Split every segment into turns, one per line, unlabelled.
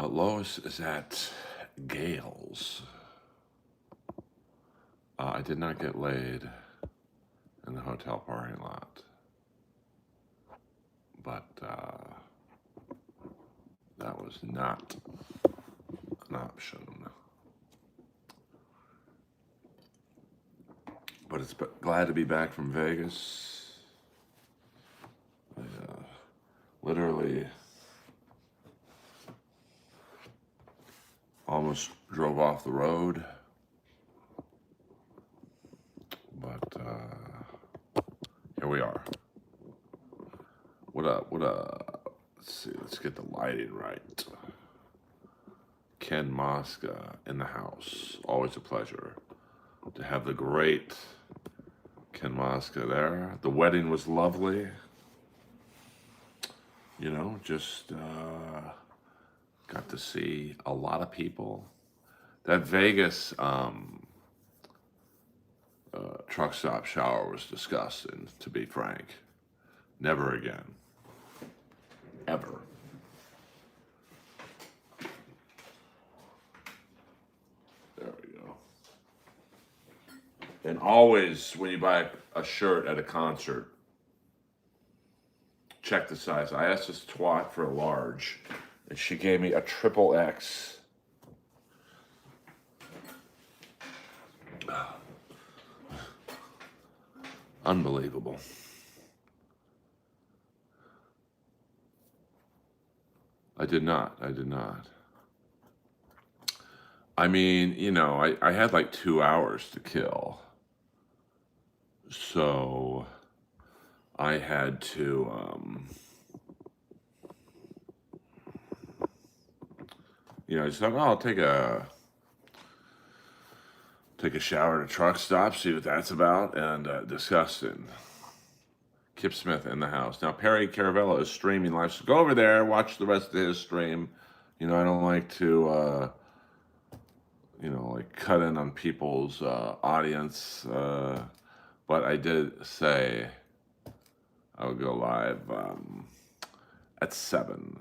Lois is at Gale's. I did not get laid in the hotel parking lot, but that was not an option. But it's glad to be back from Vegas. I literally almost drove off the road, but here we are. What up? Let's see. Let's get the lighting right. Ken Mosca in the house. Always a pleasure to have the great Ken Mosca there. The wedding was lovely. You know, just got to see a lot of people. That Vegas truck stop shower was disgusting, to be frank. Never again. Ever. There we go. And always, when you buy a shirt at a concert, check the size. I asked this twat for a large, and she gave me a triple X. Unbelievable. I did not. I mean, you know, I had like 2 hours to kill. So I had to, you know, I just thought, well, I'll take a shower at a truck stop, see what that's about, and disgusting. Kip Smith in the house. Now, Perry Caravello is streaming live, so go over there, watch the rest of his stream. You know, I don't like to, you know, like cut in on people's audience, but I did say I would go live at 7.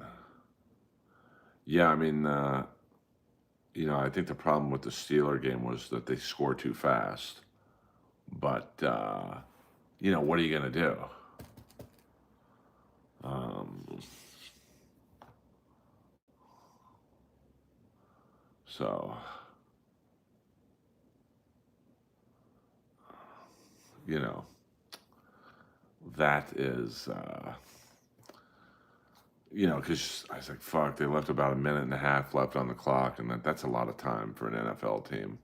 Yeah, I mean, you know, I think the problem with the Steeler game was that they scored too fast. But, you know, what are you going to do? So, you know, that is, you know, because I was like, fuck, they left about a minute and a half left on the clock, and that's a lot of time for an NFL team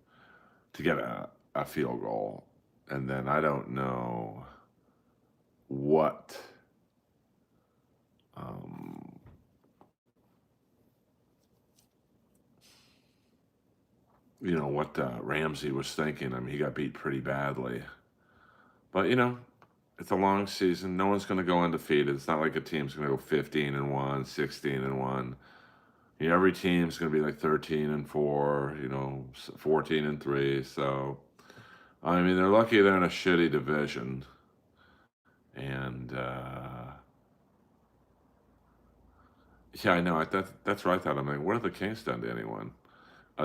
to get a field goal. And then I don't know what, you know, what Ramsey was thinking. I mean, he got beat pretty badly. But, you know, it's a long season. No one's going to go undefeated. It's not like a team's going to go 15-1, 16-1. You know, every team's going to be like 13-4, you know, 14-3. So, I mean, they're lucky they're in a shitty division. And, yeah, I know. That's what I thought. I'm like, what have the Kings done to anyone?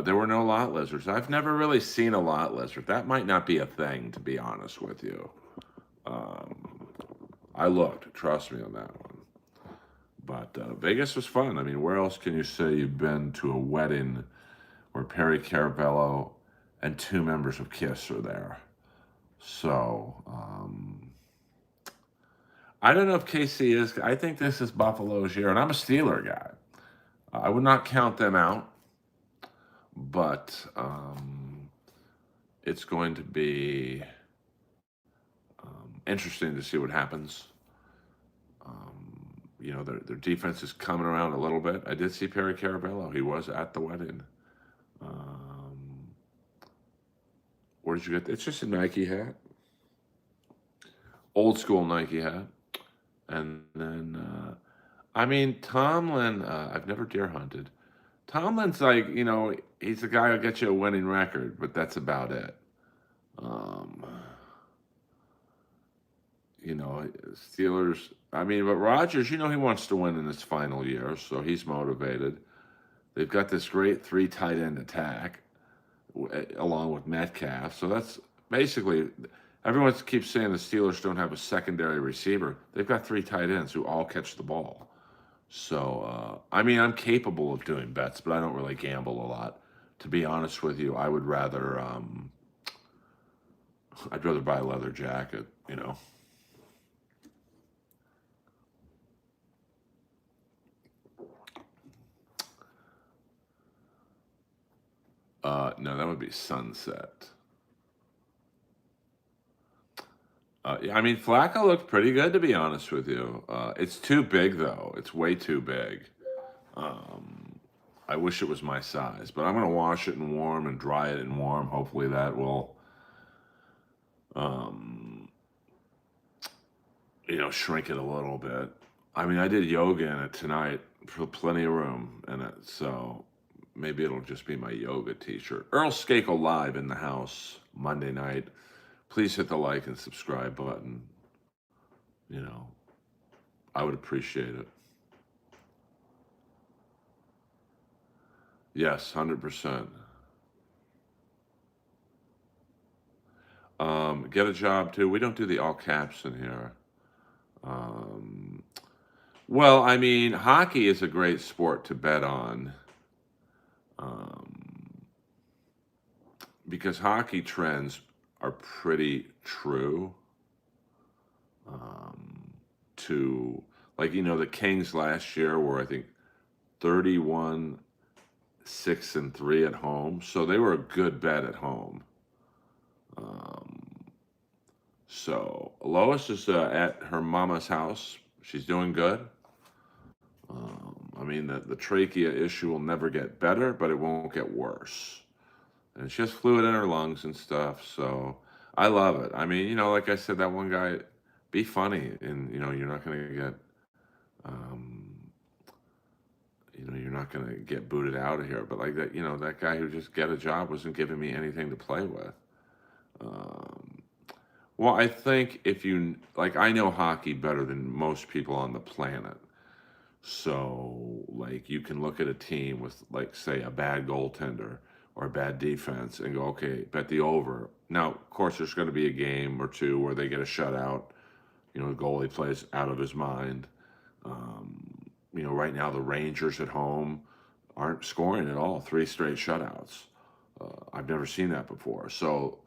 There were no lot lizards. I've never really seen a lot lizard. That might not be a thing, to be honest with you. I looked, trust me on that one. But Vegas was fun. I mean, where else can you say you've been to a wedding where Perry Caravello and 2 members of KISS are there? So, I don't know if KC is. I think this is Buffalo's year, and I'm a Steeler guy. I would not count them out, but it's going to be interesting to see what happens. You know, their defense is coming around a little bit. I did see Perry Caravello. He was at the wedding. Where did you get that? It's just a Nike hat. Old school Nike hat. And then, I mean, Tomlin, I've never deer hunted. Tomlin's like, you know, he's the guy who'll get you a winning record, but that's about it. You know, Steelers, I mean, but Rodgers, you know, he wants to win in his final year, so he's motivated. They've got this great three tight end attack along with Metcalf. So that's basically everyone keeps saying the Steelers don't have a secondary receiver. They've got three tight ends who all catch the ball. So I mean, I'm capable of doing bets, but I don't really gamble a lot. To be honest with you, I would rather I'd rather buy a leather jacket. You know. No, that would be sunset. Yeah, I mean, Flacco looked pretty good, to be honest with you. It's too big, though. It's way too big. Um, I wish it was my size, but I'm going to wash it in warm and dry it in warm. Hopefully, that will, um, shrink it a little bit. I mean, I did yoga in it tonight for plenty of room in it, so maybe it'll just be my yoga t-shirt. Earl Skakel live in the house Monday night. Please hit the like and subscribe button. You know, I would appreciate it. Yes, 100%. Get a job too. We don't do the all caps in here. Um, well, I mean, hockey is a great sport to bet on um, because hockey trends are pretty true um, to, like, the Kings last year were, I think, 31, 6-3 at home. So they were a good bet at home. Um, so Lois is at her mama's house. She's doing good. I mean, the trachea issue will never get better, but it won't get worse. And she has fluid in her lungs and stuff. So I love it. I mean, like I said, that one guy, be funny, and you're not going to get, um, you're not going to get booted out of here. But like that, that guy who just get a job wasn't giving me anything to play with. Um, well, I think if I know hockey better than most people on the planet. So, like, you can look at a team with, like, say, a bad goaltender or a bad defense and go, okay, bet the over. Now, of course, there's going to be a game or two where they get a shutout. The goalie plays out of his mind. Right now, the Rangers at home aren't scoring at all, three straight shutouts. I've never seen that before. So,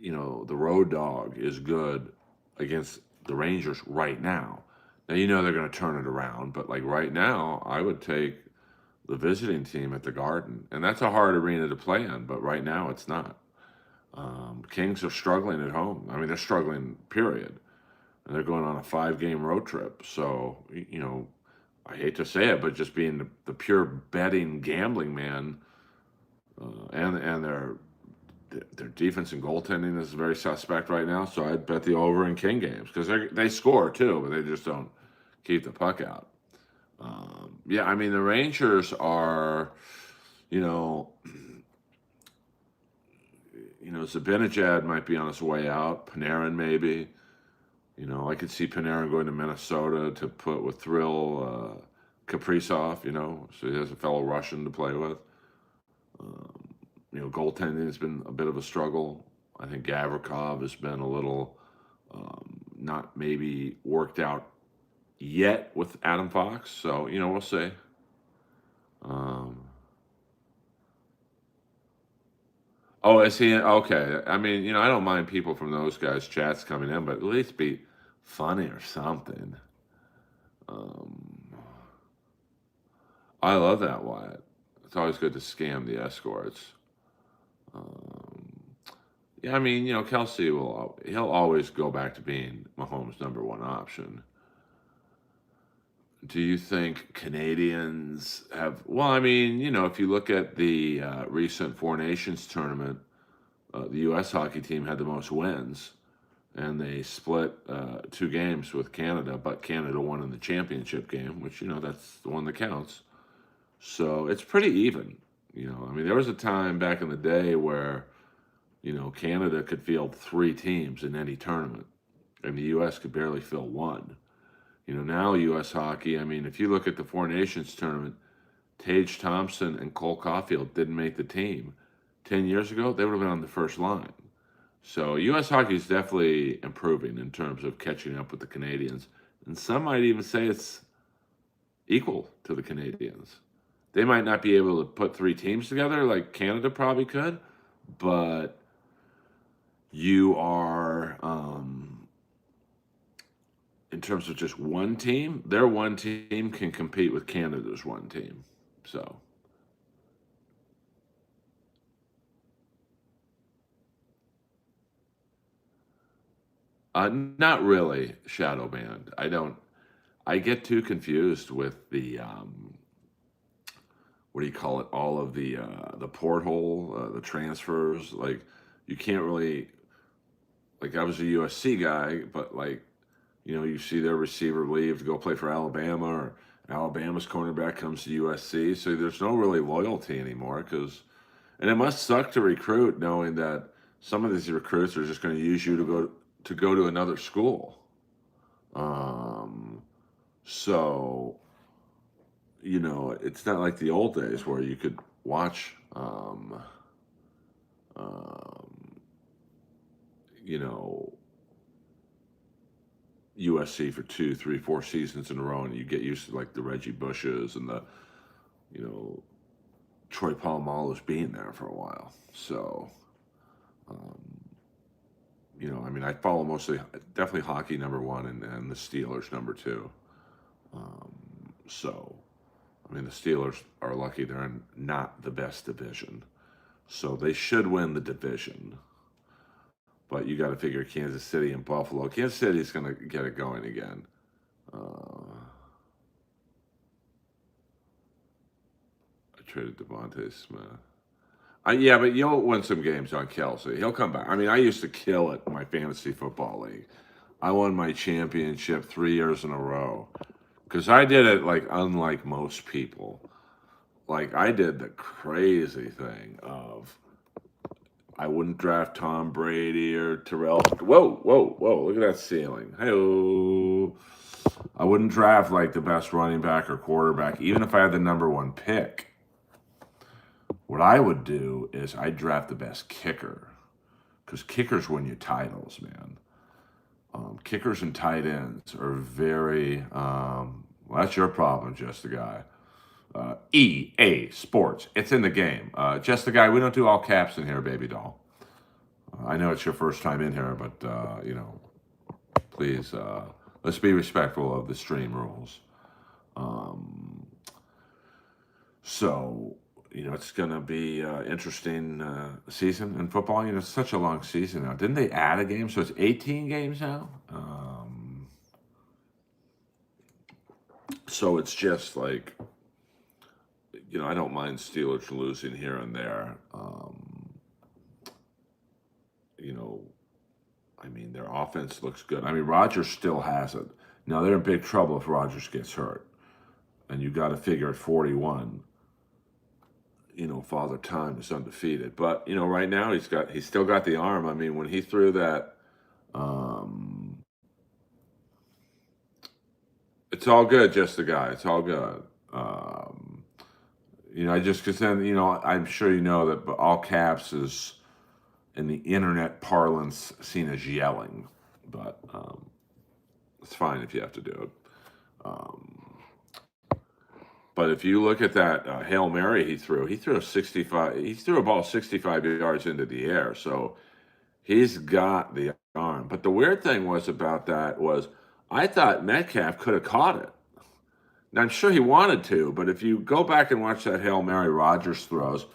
the road dog is good against the Rangers right now. Now, they're going to turn it around, but like right now, I would take the visiting team at the Garden. And that's a hard arena to play in, but right now it's not. Kings are struggling at home. I mean, they're struggling, period. And they're going on a 5-game road trip. So, I hate to say it, but just being the pure betting, gambling man, and their defense and goaltending is very suspect right now. So I'd bet the over in King games because they score too, but they just don't keep the puck out. Yeah, I mean the Rangers are, you know, Zibanejad might be on his way out. Panarin maybe. I could see Panarin going to Minnesota to put with Thrill Kaprizov. So he has a fellow Russian to play with. Um, Goaltending has been a bit of a struggle. I think Gavrikov has been a little not maybe worked out yet with Adam Fox. So, we'll see. Um, oh, is he? Okay. I mean, I don't mind people from those guys' chats coming in, but at least be funny or something. Um, I love that, Wyatt. It's always good to scam the escorts. Um, yeah, I mean, Kelsey he'll always go back to being Mahomes' number one option. Do you think Canadians have? Well, I mean, if you look at the recent Four Nations tournament, the U.S. hockey team had the most wins, and they split 2 games with Canada, but Canada won in the championship game, which that's the one that counts. So it's pretty even. I mean, there was a time back in the day where Canada could field 3 teams in any tournament, and the U.S. could barely fill one. Now U.S. hockey, I mean, if you look at the Four Nations tournament, Tage Thompson and Cole Caulfield didn't make the team. 10 years ago, they would have been on the first line. So U.S. hockey is definitely improving in terms of catching up with the Canadians. And some might even say it's equal to the Canadians. They might not be able to put three teams together like Canada probably could, but you are, in terms of just one team, their one team can compete with Canada's one team. So, not really shadow banned. I don't. I get too confused with the what do you call it? All of the porthole, the transfers. Like you can't really like. I was a USC guy, but like you see their receiver leave to go play for Alabama, or Alabama's cornerback comes to USC. So there's no really loyalty anymore and it must suck to recruit knowing that some of these recruits are just going to use you to go to another school. Um, so it's not like the old days where you could watch, um, you know, USC for 2, 3, 4 seasons in a row, and you get used to like the Reggie Bushes and the, you know, Troy Polamalu's being there for a while. So, um, I mean, I follow definitely hockey number one, and the Steelers number two. Um, so, I mean, the Steelers are lucky they're in not the best division. So they should win the division. But you got to figure Kansas City and Buffalo. Kansas City's going to get it going again. I traded Devontae Smith. Yeah, but you'll win some games on Kelsey. He'll come back. I mean, I used to kill it in my fantasy football league. I won my championship 3 years in a row because I did it like unlike most people. Like I did the crazy thing of I wouldn't draft Tom Brady or Terrell. Whoa, whoa, whoa! Look at that ceiling. Hey, I wouldn't draft like the best running back or quarterback, even if I had the number one pick. What I would do is I'd draft the best kicker, because kickers win you titles, man. Kickers and tight ends are very. Well, that's your problem, just the guy. EA Sports. It's in the game. Just the guy. We don't do all caps in here, baby doll. I know it's your first time in here, but please let's be respectful of the stream rules. So it's going to be interesting season in football. It's such a long season now. Didn't they add a game? So it's 18 games now. So it's just like. I don't mind Steelers losing here and there. I mean, their offense looks good. I mean, Rodgers still has it. Now, they're in big trouble if Rodgers gets hurt. And you got to figure at 41, Father Time is undefeated. But, right now he's still got the arm. I mean, when he threw that, it's all good, just the guy. It's all good. Because then, I'm sure you know that all caps is in the internet parlance seen as yelling, but it's fine if you have to do it. But if you look at that Hail Mary he threw a 65. He threw a ball 65 yards into the air, so he's got the arm. But the weird thing was about that was I thought Metcalf could have caught it. Now, I'm sure he wanted to, but if you go back and watch that Hail Mary Rodgers throws,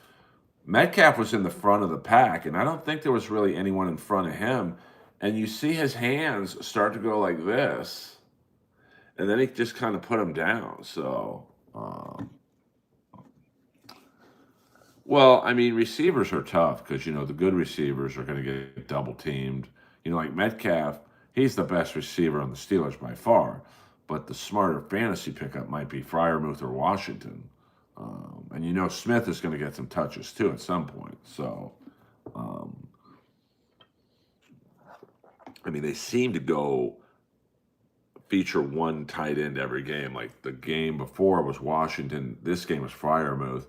Metcalf was in the front of the pack, and I don't think there was really anyone in front of him. And you see his hands start to go like this, and then he just kind of put him down. So, well, I mean, receivers are tough because, the good receivers are going to get double teamed. Like Metcalf, he's the best receiver on the Steelers by far. But the smarter fantasy pickup might be Freiermuth or Washington. And Smith is going to get some touches too at some point. So, I mean, they seem to feature one tight end every game. Like the game before was Washington. This game was Freiermuth.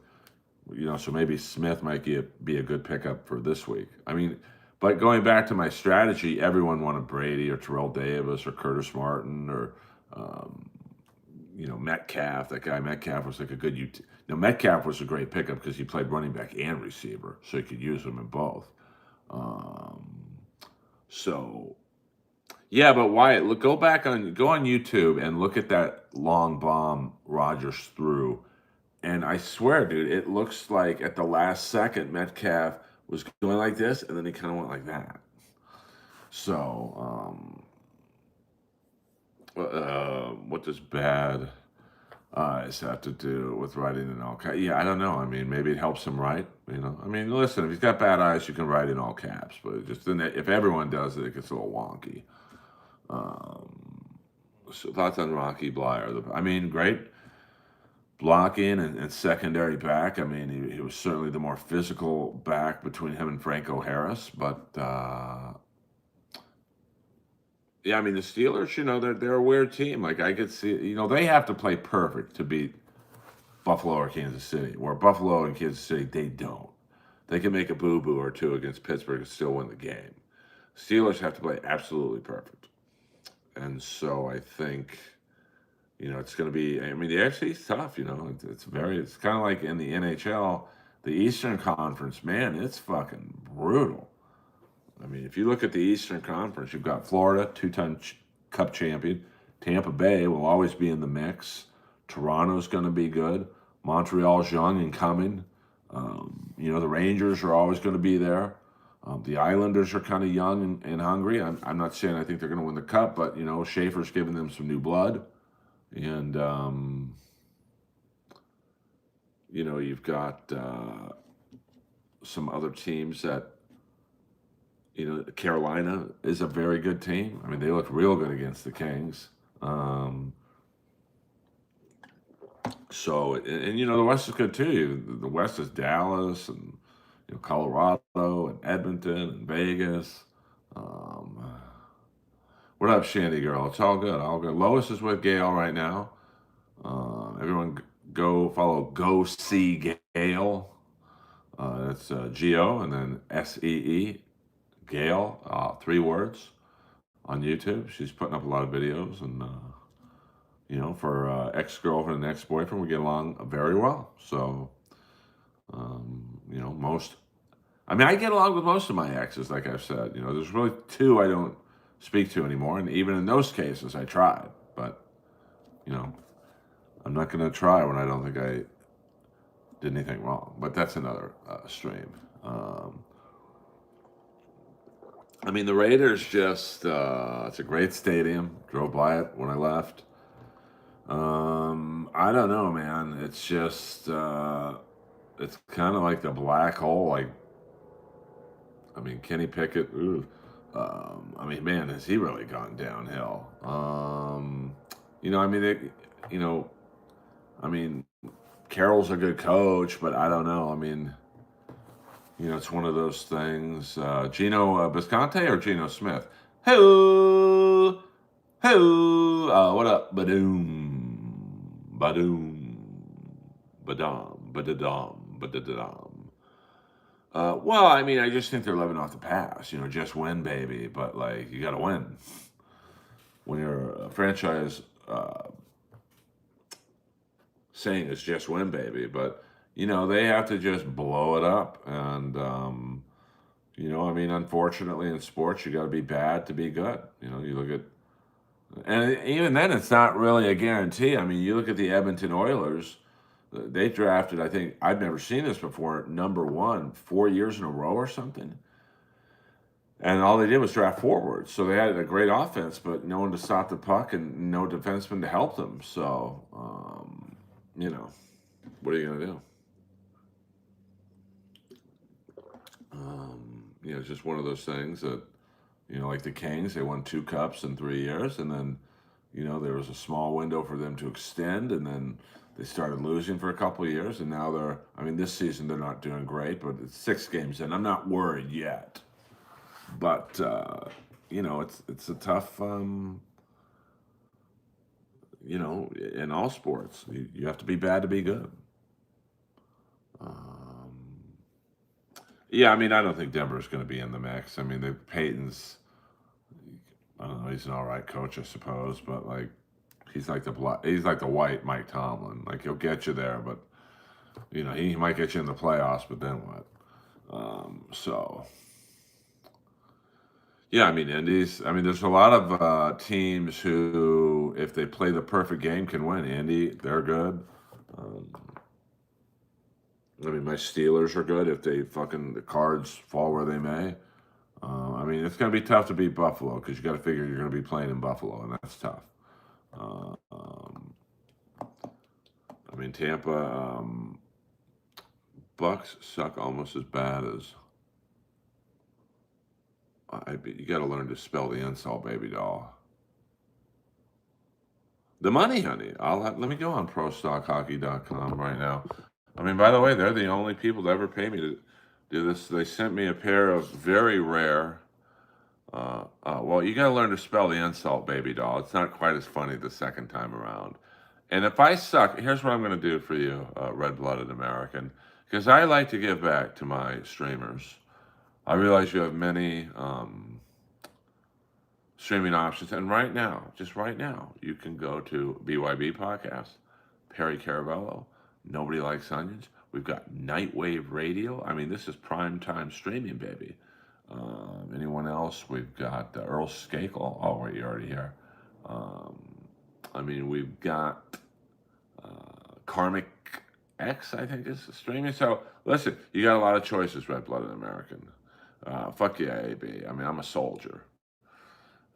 So maybe Smith might be a good pickup for this week. I mean, but going back to my strategy, everyone wanted Brady or Terrell Davis or Curtis Martin or um, Metcalf. That guy Metcalf was like a good Metcalf was a great pickup because he played running back and receiver, so you could use him in both. Um, so yeah, but Wyatt, go on YouTube and look at that long bomb Rodgers threw, and I swear, dude, it looks like at the last second Metcalf was going like this, and then he kind of went like that. So, what does bad eyes have to do with writing in all caps? Yeah, I don't know. I mean, maybe it helps him write. I mean, listen, if he's got bad eyes, you can write in all caps, but just then, if everyone does it, it gets a little wonky. So thoughts on Rocky Blyer? I mean, great blocking and secondary back. I mean, he was certainly the more physical back between him and Franco Harris. But yeah, I mean, the Steelers, they're a weird team. Like I could see, they have to play perfect to beat Buffalo or Kansas City. Where Buffalo and Kansas City, they don't. They can make a boo-boo or two against Pittsburgh and still win the game. Steelers have to play absolutely perfect. And so I think, it's going to be, I mean, the AFC is tough, it's kind of like in the NHL, the Eastern Conference, man, it's fucking brutal. I mean, if you look at the Eastern Conference, you've got Florida, two-time Cup champion. Tampa Bay will always be in the mix. Toronto's going to be good. Montreal's young and coming. The Rangers are always going to be there. The Islanders are kind of young and hungry. I'm not saying I think they're going to win the Cup, but, Schaefer's giving them some new blood. And, you've got some other teams that, Carolina is a very good team. I mean, they look real good against the Kings. The West is good too. The West is Dallas and Colorado and Edmonton and Vegas. What up, Shandy girl? It's all good. All good. Lois is with Gail right now. Everyone go follow Go See Gail. That's G-O and then S-E-E. Gail, 3 words on YouTube. She's putting up a lot of videos and, for ex-girlfriend and ex-boyfriend, we get along very well. So, I get along with most of my exes, like I've said. There's really 2 I don't speak to anymore. And even in those cases, I tried. But, I'm not going to try when I don't think I did anything wrong. But that's another stream. The Raiders it's a great stadium. Drove by it when I left. I don't know, man. It's just, it's kind of like the black hole. Kenny Pickett, ooh. Man, has he really gone downhill? Carroll's a good coach, but I don't know. It's one of those things. Gino Bisconte or Gino Smith? Ho! Ho! What up? Badoom. Badoom. Badam. Badadam. Badadam. I just think they're living off the past. Just win, baby. But, you got to win. When you're a franchise saying it's just win, baby. But, they have to just blow it up. And, unfortunately in sports, you got to be bad to be good. You look at, and even then, it's not really a guarantee. You look at the Edmonton Oilers. They drafted, I think, I've never seen this before, number 1, 4 years in a row or something. And all they did was draft forwards. So they had a great offense, but no one to stop the puck and no defenseman to help them. So, what are you going to do? It's just one of those things that, like the Kings, they won 2 cups in 3 years. And then, there was a small window for them to extend. And then they started losing for a couple of years. And now this season they're not doing great, but it's 6 games in. I'm not worried yet. But, it's a tough in all sports, you have to be bad to be good. Um, yeah, I mean, I don't think Denver's going to be in the mix. I mean, Peyton's, I don't know, he's an all right coach, I suppose, but like, he's like the white Mike Tomlin. Like he'll get you there, but he might get you in the playoffs, but then what? So yeah, I mean, Indies. I mean, there's a lot of teams who, if they play the perfect game, can win. Indy, they're good. Um, I mean, my Steelers are good if the cards fall where they may. I mean, it's going to be tough to beat Buffalo because you got to figure you're going to be playing in Buffalo, and that's tough. Uh, um, I mean, Tampa Bucks suck almost as bad as. You got to learn to spell the insult, baby doll. The money, honey. Let me go on ProStockHockey.com right now. I mean, by the way, they're the only people to ever pay me to do this. They sent me a pair of very rare. Well, you got to learn to spell the insult, baby doll. It's not quite as funny the second time around. And if I suck, here's what I'm going to do for you, red-blooded American, because I like to give back to my streamers. I realize you have many streaming options, and right now, just right now, you can go to BYB Podcast, Perry Caravello, Nobody Likes Onions. We've got Nightwave Radio. I mean, this is prime time streaming, baby. Anyone else? We've got Earl Skakel. Oh, wait, you're already here. I mean, we've got Karmic X, I think is streaming. So, listen, you got a lot of choices, red-blooded American. Fuck yeah, AB. I mean, I'm a soldier.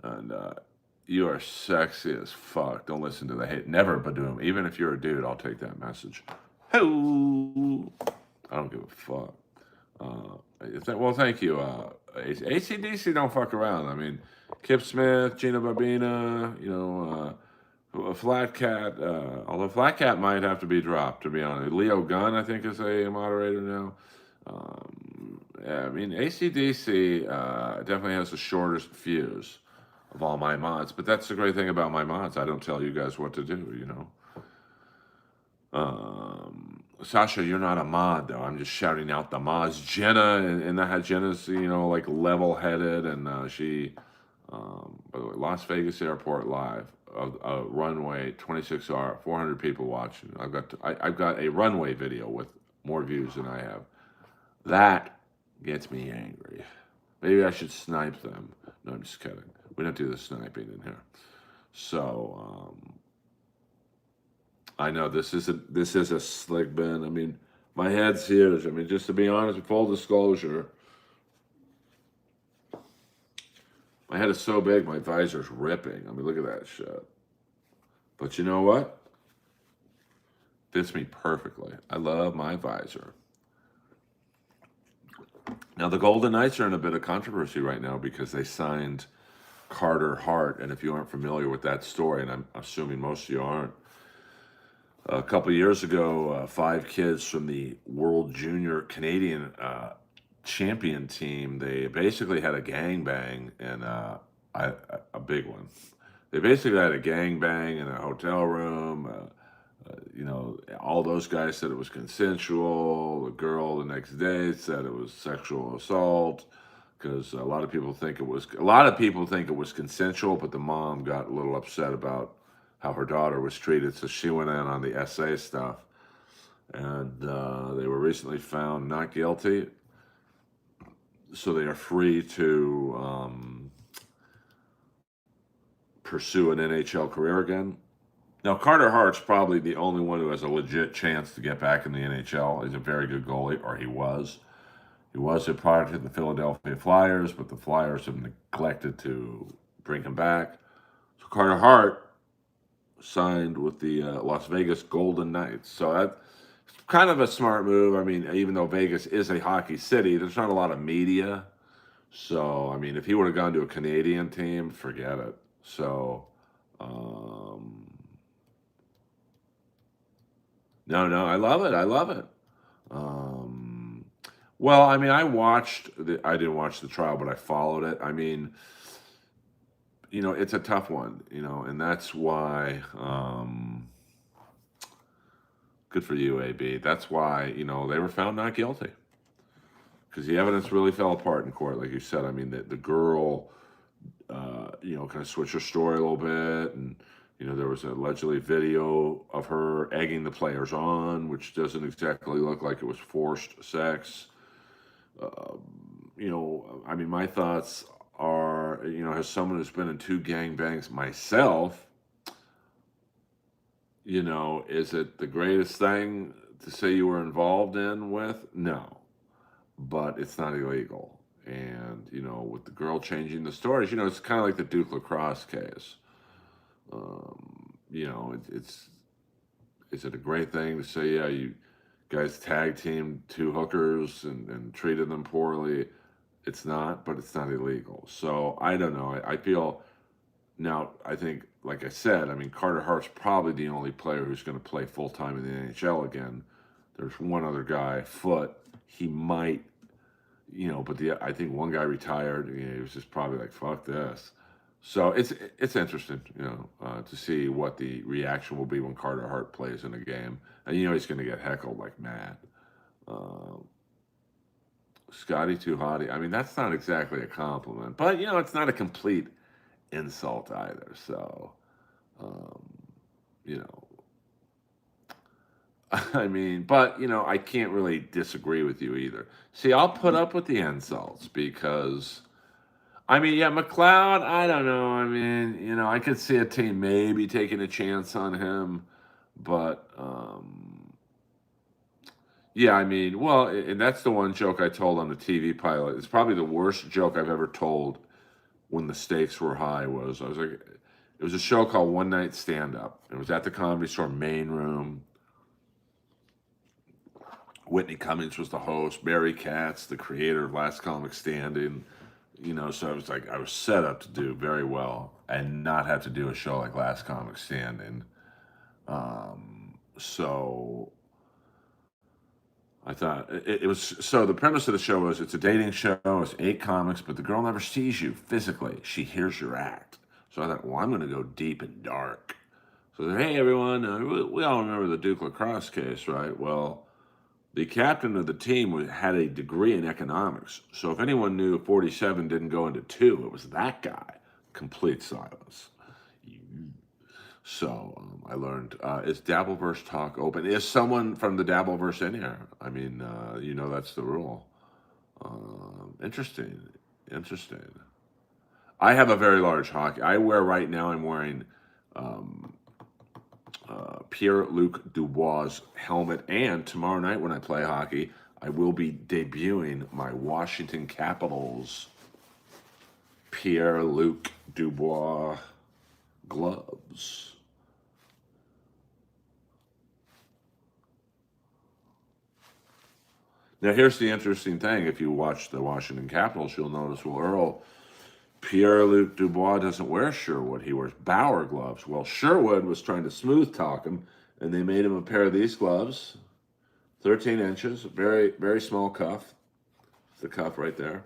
And you are sexy as fuck. Don't listen to the hate. Never Badoom. Even if you're a dude, I'll take that message. Hello. I don't give a fuck. Well, thank you. ACDC don't fuck around. I mean, Kip Smith, Gina Babina, Flat Cat. Although Flat Cat might have to be dropped, to be honest. Leo Gunn, I think, is a moderator now. Yeah, I mean, ACDC definitely has the shortest fuse of all my mods, but that's the great thing about my mods. I don't tell you guys what to do, Sasha, you're not a mod, though. I'm just shouting out the mods. Jenna, and that Jenna's, like level-headed, and she, by the way, Las Vegas Airport Live, a runway, 26R, 400 people watching. I've got a runway video with more views than I have. That gets me angry. Maybe I should snipe them. No, I'm just kidding. We don't do the sniping in here. So, I know this is a slick bin. I mean, my head's huge. I mean, just to be honest, full disclosure, my head is so big, my visor's ripping. I mean, look at that shit. But you know what? Fits me perfectly. I love my visor. Now, the Golden Knights are in a bit of controversy right now because they signed Carter Hart. And if you aren't familiar with that story, and I'm assuming most of you aren't, a couple years ago, 5 kids from the World Junior Canadian champion team, they basically had a gangbang, and a big one. They basically had a gangbang in a hotel room. All those guys said it was consensual. The girl the next day said it was sexual assault because a lot of people think it was consensual, but the mom got a little upset about how her daughter was treated, so she went in on the SA stuff, and they were recently found not guilty, so they are free to pursue an NHL career again. Now, Carter Hart's probably the only one who has a legit chance to get back in the NHL. He's a very good goalie, or he was. He was a product of the Philadelphia Flyers, but the Flyers have neglected to bring him back. So Carter Hart signed with the Las Vegas Golden Knights. So that's kind of a smart move. I mean, even though Vegas is a hockey city, there's not a lot of media. So, I mean, if he would have gone to a Canadian team, forget it. So, no, I love it. I love it. Well, I mean, I didn't watch the trial, but I followed it. I mean, it's a tough one, and that's why, good for you, AB. That's why, they were found not guilty because the evidence really fell apart in court, like you said. I mean, the girl, kind of switched her story a little bit, and there was allegedly video of her egging the players on, which doesn't exactly look like it was forced sex. I mean, my thoughts are, as someone who's been in 2 gangbangs myself, is it the greatest thing to say you were involved in with? No, but it's not illegal. And, with the girl changing the stories, it's kind of like the Duke lacrosse case. Is it a great thing to say, yeah, you guys tag teamed 2 hookers and treated them poorly? It's not, but it's not illegal. So I don't know. I feel now, I think, like I said, I mean, Carter Hart's probably the only player who's going to play full time in the NHL again. There's one other guy, Foot. He might, but I think one guy retired. He was just probably like, fuck this. So it's interesting, to see what the reaction will be when Carter Hart plays in a game, and he's going to get heckled like mad. Scotty too hottie. I mean, that's not exactly a compliment, but it's not a complete insult either. So, you know, I mean, but I can't really disagree with you either. See, I'll put up with the insults because, I mean, yeah, McLeod, I don't know. I mean, I could see a team maybe taking a chance on him, but yeah, I mean, well, and that's the one joke I told on the TV pilot. It's probably the worst joke I've ever told when the stakes were high. I was like, it was a show called One Night Stand Up. It was at the Comedy Store main room. Whitney Cummings was the host. Barry Katz, the creator of Last Comic Standing. So I was like, I was set up to do very well and not have to do a show like Last Comic Standing. So I thought it was, so the premise of the show was it's a dating show, it's 8 comics, but the girl never sees you physically. She hears your act. So I thought, well, I'm going to go deep and dark. So I said, hey, everyone, we all remember the Duke lacrosse case, right? Well, the captain of the team had a degree in economics. So if anyone knew 47 didn't go into 2, it was that guy. Complete silence. So I learned, is Dabbleverse Talk open? Is someone from the Dabbleverse in here? I mean, that's the rule. Interesting. I have a very large hockey. I'm wearing Pierre-Luc Dubois' helmet, and tomorrow night when I play hockey, I will be debuting my Washington Capitals Pierre-Luc Dubois gloves. Now, here's the interesting thing. If you watch the Washington Capitals, you'll notice, Pierre-Luc Dubois doesn't wear Sherwood. He wears Bauer gloves. Well, Sherwood was trying to smooth talk him, and they made him a pair of these gloves, 13 inches, very, very small cuff. The cuff right there.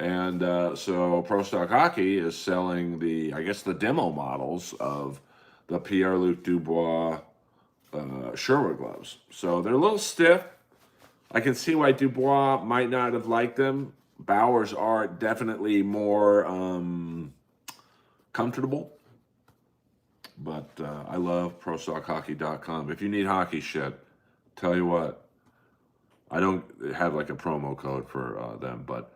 And so Pro Stock Hockey is selling the demo models of the Pierre-Luc Dubois Sherwood gloves. So they're a little stiff. I can see why Dubois might not have liked them. Bauer's are definitely more comfortable. But I love ProStockHockey.com. If you need hockey shit, tell you what, I don't have like a promo code for them, but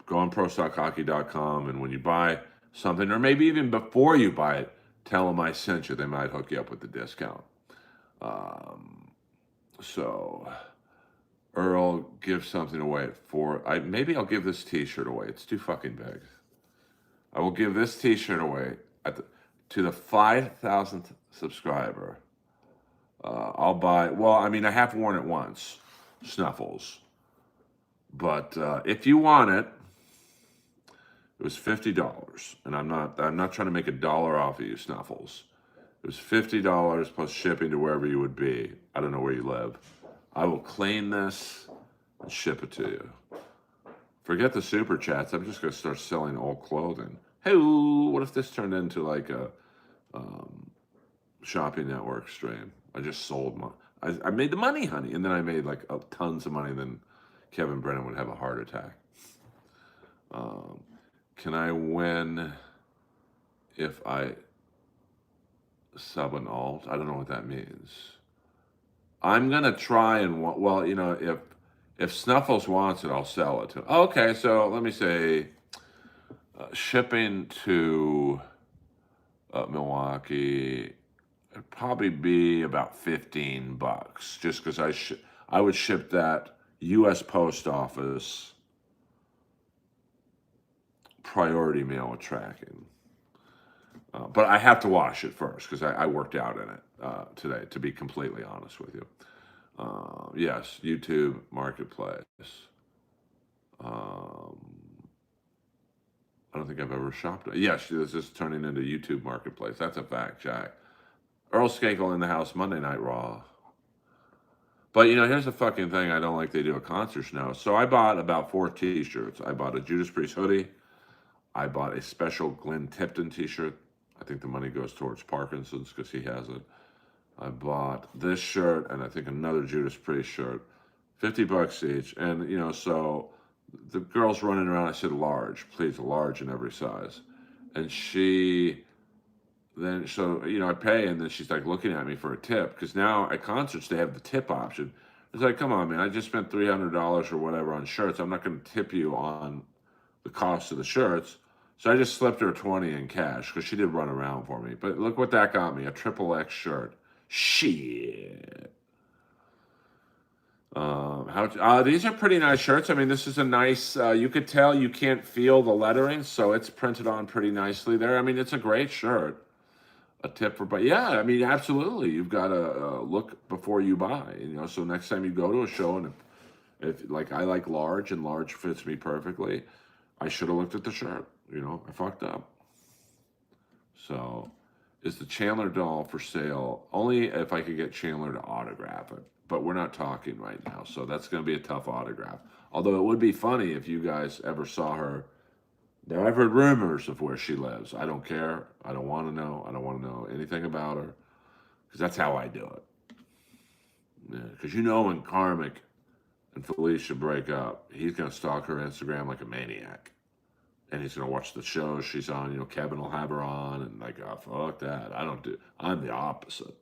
go on ProStockHockey.com, and when you buy something, or maybe even before you buy it, tell them I sent you. They might hook you up with the discount. So Earl gives something away maybe I'll give this t-shirt away. It's too fucking big. I will give this t-shirt away to the 5,000th subscriber. I'll buy, I have worn it once, Snuffles. But if you want it, it was $50. And I'm not trying to make $1 off of you, Snuffles. It was $50 plus shipping to wherever you would be. I don't know where you live. I will claim this and ship it to you. Forget the super chats. I'm just going to start selling old clothing. Hey, what if this turned into like a um, shopping network stream? I just sold my, I made the money, honey, and then I made like tons of money. Then Kevin Brennan would have a heart attack. Um, can I win if I sub an alt? I don't know what that means. I'm gonna try and well, if Snuffles wants it, I'll sell it to him. Okay, so let me say shipping to Milwaukee, it'd probably be about $15, just because I would ship that U.S. Post Office priority mail with tracking. But I have to wash it first because I worked out in it today, to be completely honest with you. Yes, YouTube Marketplace. Um, I don't think I've ever shopped. Yes, this is turning into YouTube Marketplace. That's a fact, Jack. Earl Skakel in the house, Monday Night Raw. But here's the fucking thing I don't like they do at concerts now. So I bought about 4 T-shirts. I bought a Judas Priest hoodie. I bought a special Glenn Tipton T-shirt. I think the money goes towards Parkinson's because he has it. I bought this shirt and I think another Judas Priest shirt, $50 each. And so the girl's running around. I said large, please, a large in every size. And I pay, and then she's like looking at me for a tip because now at concerts they have the tip option. It's like, come on, man, I just spent $300 or whatever on shirts. I'm not going to tip you on the cost of the shirts. So I just slipped her 20 in cash because she did run around for me. But look what that got me, a XXX shirt. Shit. These are pretty nice shirts. I mean, this is a nice, you could tell you can't feel the lettering, so it's printed on pretty nicely there. I mean, it's a great shirt. A tip but yeah, I mean, absolutely. You've got to look before you buy, so next time you go to a show, and if like I like large and large fits me perfectly, I should have looked at the shirt. I fucked up. So, is the Chandler doll for sale? Only if I could get Chandler to autograph it. But we're not talking right now, so that's going to be a tough autograph. Although it would be funny if you guys ever saw her. Now, I've heard rumors of where she lives. I don't care. I don't want to know. I don't want to know anything about her because that's how I do it. Because when Karmic and Felicia break up, he's going to stalk her Instagram like a maniac. And he's going to watch the shows she's on. Kevin will have her on, and like, oh, fuck that. I'm the opposite.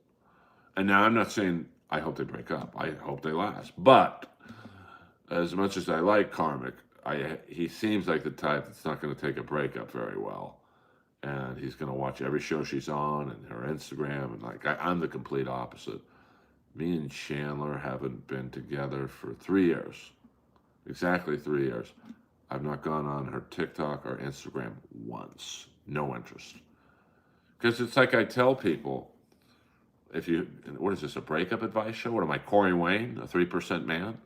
And now I'm not saying I hope they break up. I hope they last. But as much as I like Karmic, he seems like the type that's not going to take a breakup very well. And he's going to watch every show she's on and her Instagram. And like, I'm the complete opposite. Me and Chandler haven't been together for 3 years. Exactly 3 years. I've not gone on her TikTok or Instagram once. No interest. Because it's like I tell people, what is this, a breakup advice show? What am I, Corey Wayne, a 3% man?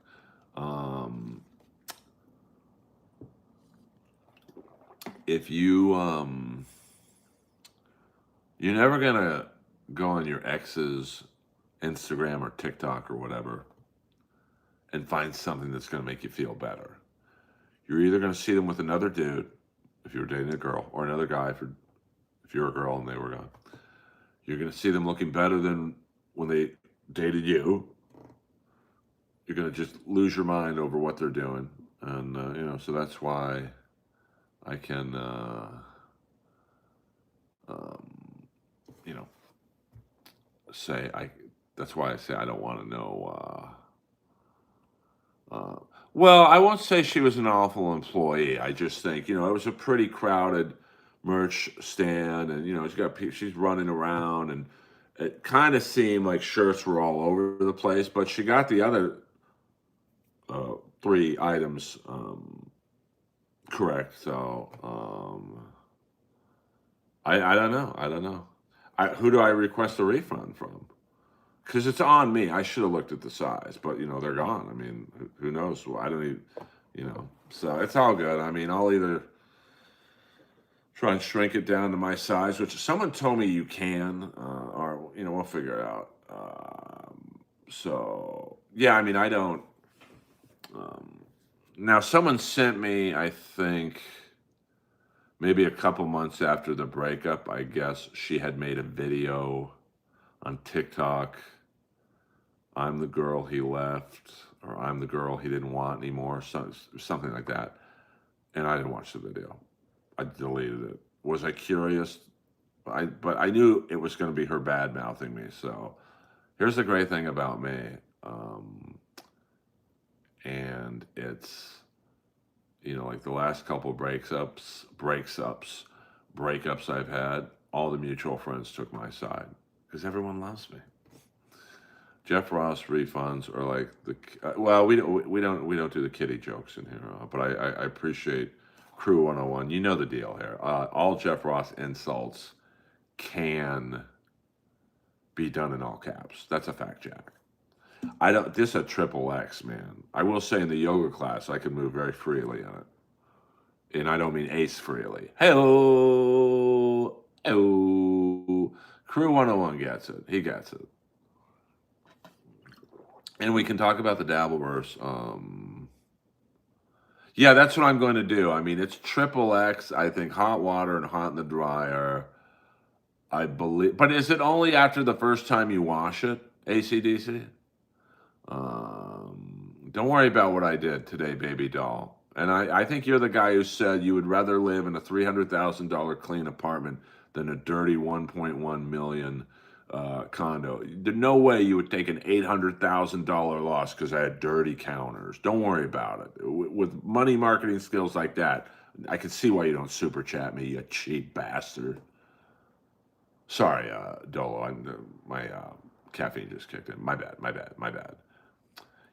If you're never gonna go on your ex's Instagram or TikTok or whatever and find something that's gonna make you feel better. You're either gonna see them with another dude, if you were dating a girl, or another guy if you're a girl and they were gone. You're gonna see them looking better than when they dated you. You're gonna just lose your mind over what they're doing, and so that's why I can, say That's why I say I don't want to know. Well, I won't say she was an awful employee. I just think it was a pretty crowded merch stand, and she's running around, and it kind of seemed like shirts were all over the place. But she got the other 3 items correct. So I don't know. I don't know. Who do I request a refund from? Because it's on me. I should have looked at the size, but they're gone. I mean, who knows? I don't even, so it's all good. I mean, I'll either try and shrink it down to my size, which someone told me you can, or we'll figure it out. So yeah, I mean, I don't. Now, someone sent me, I think, maybe a couple months after the breakup, I guess she had made a video on TikTok. I'm the girl he left, or I'm the girl he didn't want anymore, something like that. And I didn't watch the video. I deleted it. Was I curious? But I knew it was going to be her bad mouthing me. So here's the great thing about me, um, and it's like the last couple breakups I've had. All the mutual friends took my side because everyone loves me. Jeff Ross refunds are like well, we don't do the kitty jokes in here, but I appreciate Crew 101. You know the deal here. All Jeff Ross insults can be done in all caps. That's a fact, Jack. I don't. This is a triple X, man. I will say in the yoga class, I can move very freely in it, and I don't mean ace freely. Hello, hello. Crew 101 gets it. He gets it. And we can talk about the Dabbleverse. Yeah, that's what I'm going to do. I mean, it's triple X. I think hot water and hot in the dryer. I believe, but is it only after the first time you wash it? ACDC. Don't worry about what I did today, baby doll. And I think you're the guy who said you would rather live in a $300,000 clean apartment than a dirty 1.1 million condo. There's no way you would take an $800,000 loss because I had dirty counters. Don't worry about it. With money marketing skills like that, I can see why you don't super chat me, you cheap bastard. Sorry, Dolo. My caffeine just kicked in. My bad.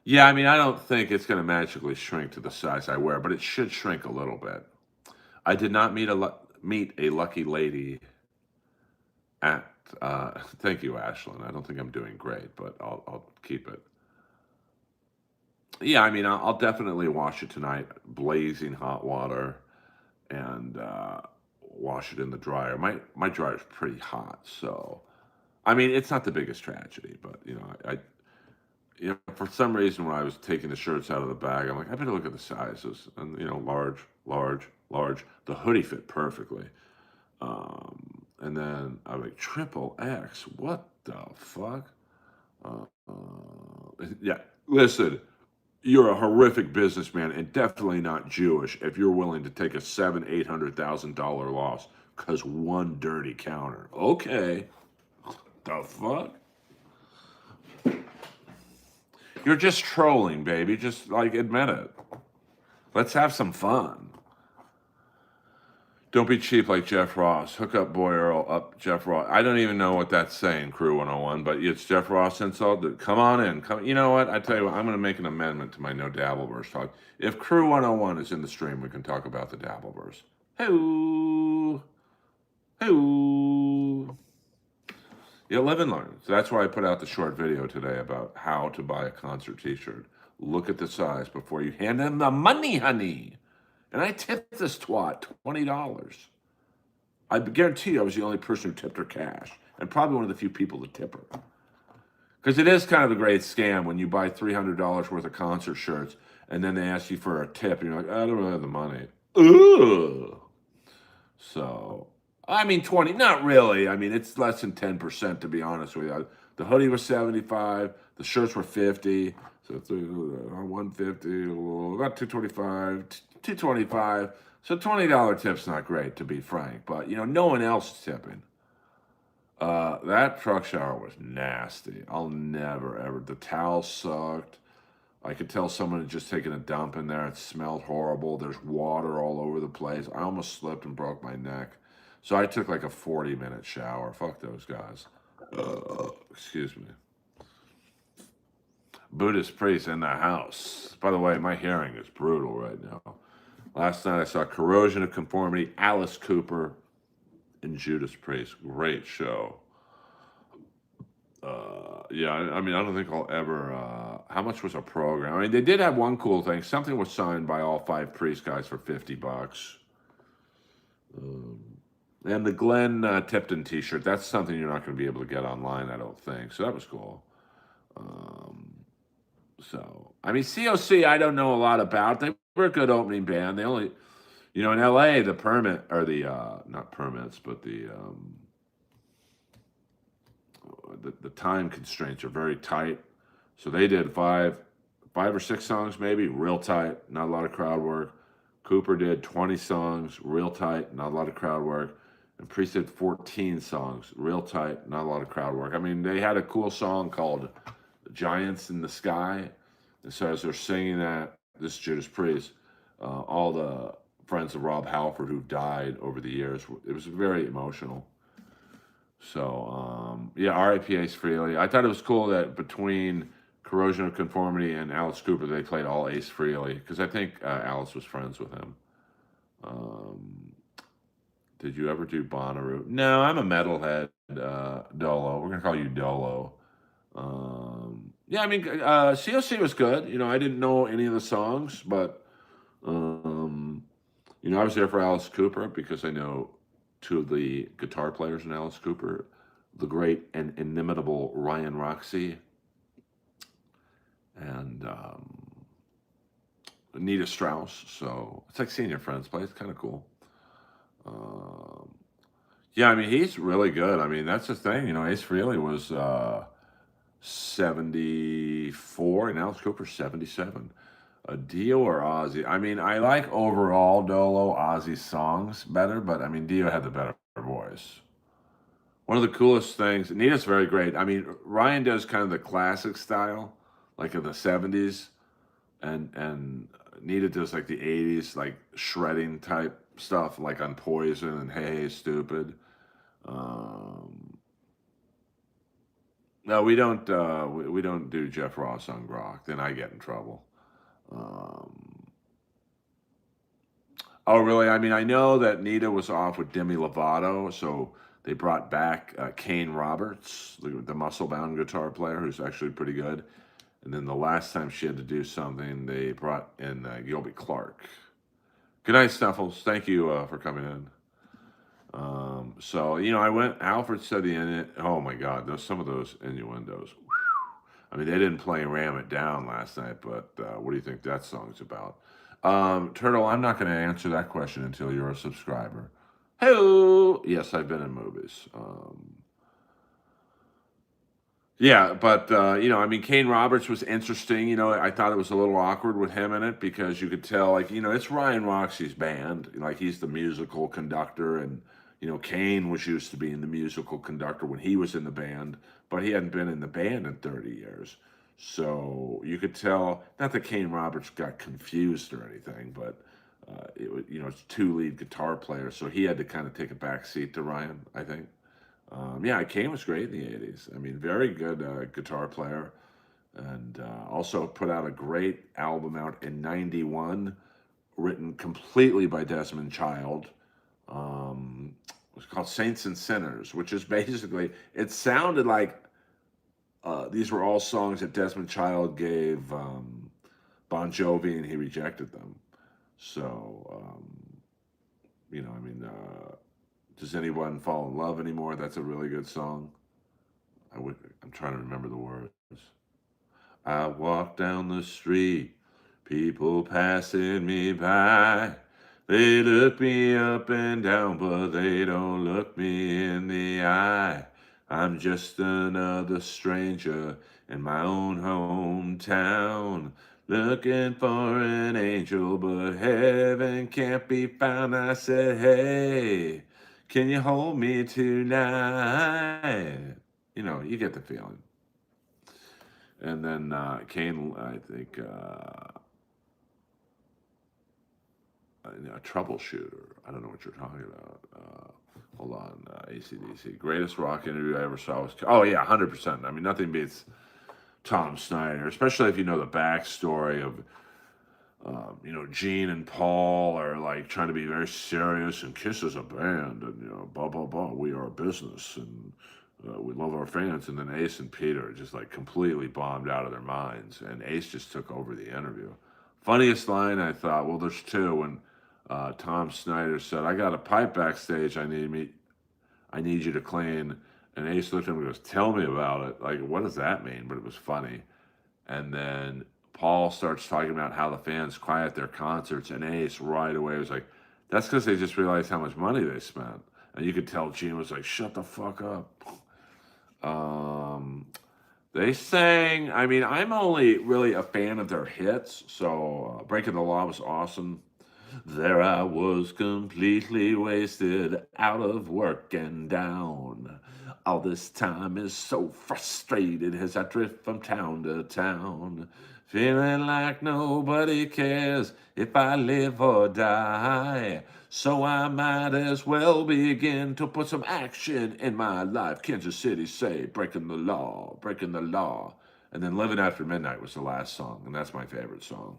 Yeah, I mean, I don't think it's going to magically shrink to the size I wear, but it should shrink a little bit. I did not meet a lucky lady at. Thank you, Ashlyn. I don't think I'm doing great, but I'll keep it. Yeah, I mean, I'll definitely wash it tonight, blazing hot water, and wash it in the dryer. My dryer's pretty hot, so I mean, it's not the biggest tragedy, but for some reason when I was taking the shirts out of the bag, I'm like, I better look at the sizes, and large, large, large. The hoodie fit perfectly, and then I'm like, triple X. What the fuck? Yeah, listen. You're a horrific businessman and definitely not Jewish if you're willing to take a $800,000 loss because one dirty counter. Okay, the fuck? You're just trolling, baby. Just admit it. Let's have some fun. Don't be cheap like Jeff Ross. Hook up boy Earl up Jeff Ross. I don't even know what that's saying, Crew 101, but it's Jeff Ross insult. Come on in. Come. You know what? I tell you what, I'm going to make an amendment to my no Dabbleverse talk. If Crew 101 is in the stream, we can talk about the Dabbleverse. Hey-oo. Hey-oo. Yeah, live and learn. So that's why I put out the short video today about how to buy a concert t-shirt. Look at the size before you hand them the money, honey. And I tipped this twat $20. I guarantee you I was the only person who tipped her cash. And probably one of the few people to tip her. Because it is kind of a great scam when you buy $300 worth of concert shirts and then they ask you for a tip and you're like, I don't really have the money. Ugh. So, I mean, 20, not really. I mean, it's less than 10% to be honest with you. The hoodie was 75, the shirts were 50, so 150, about 225, 225. So $20 tip's not great, to be frank, but no one else is tipping. That truck shower was nasty. I'll never ever. The towel sucked. I could tell someone had just taken a dump in there. It smelled horrible. There's water all over the place. I almost slipped and broke my neck. So I took like a 40-minute shower. Fuck those guys. Excuse me. Buddhist priest in the house. By the way, my hearing is brutal right now. Last night I saw Corrosion of Conformity, Alice Cooper, and Judas Priest. Great show. Yeah, I mean, I don't think I'll ever. How much was a program? I mean, they did have one cool thing. Something was signed by all 5 Priest guys for $50. And the Glenn Tipton T-shirt. That's something you're not going to be able to get online, I don't think. So that was cool. So I mean, COC, I don't know a lot about. They were a good opening band. They only You know, in LA, the permit or the not permits, but the time constraints are very tight. So they did five or six songs maybe, real tight, not a lot of crowd work. Cooper did 20 songs, real tight, not a lot of crowd work. And Priest did 14 songs, real tight, not a lot of crowd work. I mean, they had a cool song called Giants in the Sky. And so as they're singing that, this is Judas Priest, all the friends of Rob Halford who died over the years, it was very emotional. So yeah, R.I.P. Ace Frehley. I thought it was cool that between Corrosion of Conformity and Alice Cooper, they played all Ace Frehley because I think Alice was friends with him. Um, did you ever do Bonnaroo? No, I'm a metalhead. Dolo. We're gonna call you Dolo. Yeah, I mean, COC was good. You know, I didn't know any of the songs, but um, you know, I was there for Alice Cooper because I know two of the guitar players in Alice Cooper, the great and inimitable Ryan Roxy and Anita Strauss. So it's like seeing your friends play. It's kind of cool. Um, yeah, I mean, he's really good. I mean, that's the thing. You know, Ace Frehley was 74 and Alice Cooper 77. Dio or Ozzy? I mean, I like overall Dolo Ozzy's songs better, but I mean, Dio had the better voice. One of the coolest things, Nina's very great. I mean, Ryan does kind of the classic style, like in the 70s, and Nita does like the 80s, like shredding type stuff, like on Poison and Hey Stupid. Um, no, we don't do Jeff Ross on Grok. Then I get in trouble. Um, Oh, really? I mean, I know that Nita was off with Demi Lovato, so they brought back Kane Roberts, the muscle-bound guitar player, who's actually pretty good. And then the last time she had to do something, they brought in Gilby Clark. Good night, Snuffles. Thank you for coming in. So you know, I went. Alfred said the in it. Oh my God, those some of those innuendos. I mean, they didn't play "Ram It Down" last night, but what do you think that song's about? Turtle, I'm not going to answer that question until you're a subscriber. Hello. Yes, I've been in movies. Yeah, but you know, I mean, Kane Roberts was interesting. You know, I thought it was a little awkward with him in it because you could tell, like, you know, it's Ryan Roxy's band. Like, he's the musical conductor, and you know, Kane was used to being the musical conductor when he was in the band, but he hadn't been in the band in 30 years. So you could tell, not that Kane Roberts got confused or anything, but it was, you know, it's two lead guitar players, so he had to kind of take a back seat to Ryan, I think. Yeah, Kane was great in the 80s. I mean, very good guitar player. And also put out a great album out in 91, written completely by Desmond Child. It was called Saints and Sinners, which is basically, it sounded like these were all songs that Desmond Child gave Bon Jovi and he rejected them. So, you know, I mean, does anyone fall in love anymore? That's a really good song. I'm trying to remember the words. I walk down the street, people passing me by. They look me up and down, but they don't look me in the eye. I'm just another stranger in my own hometown, looking for an angel, but heaven can't be found. I said, hey, can you hold me tonight? You know, you get the feeling. And then Kane, I think, a troubleshooter. I don't know what you're talking about. Hold on, AC/DC. Greatest rock interview I ever saw was. Oh yeah, 100%. I mean, nothing beats Tom Snyder, especially if you know the backstory of. You know, Gene and Paul are like trying to be very serious, and Kiss is a band, and you know, blah blah blah. We are a business, and we love our fans. And then Ace and Peter are just like completely bombed out of their minds, and Ace just took over the interview. Funniest line I thought, well, there's two. When Tom Snyder said, "I got a pipe backstage. I need you to clean." And Ace looked at him and goes, "Tell me about it." Like, what does that mean? But it was funny. And then Paul starts talking about how the fans quiet their concerts, and Ace right away was like, That's because they just realized how much money they spent. And you could tell Gene was like, shut the fuck up. Um, they sang, I mean, I'm only really a fan of their hits. So Breaking the Law was awesome. There I was completely wasted, out of work and down. All this time is so frustrated as I drift from town to town. Feeling like nobody cares if I live or die. So I might as well begin to put some action in my life. Kansas City say, breaking the law, breaking the law. And then Living After Midnight was the last song, and that's my favorite song.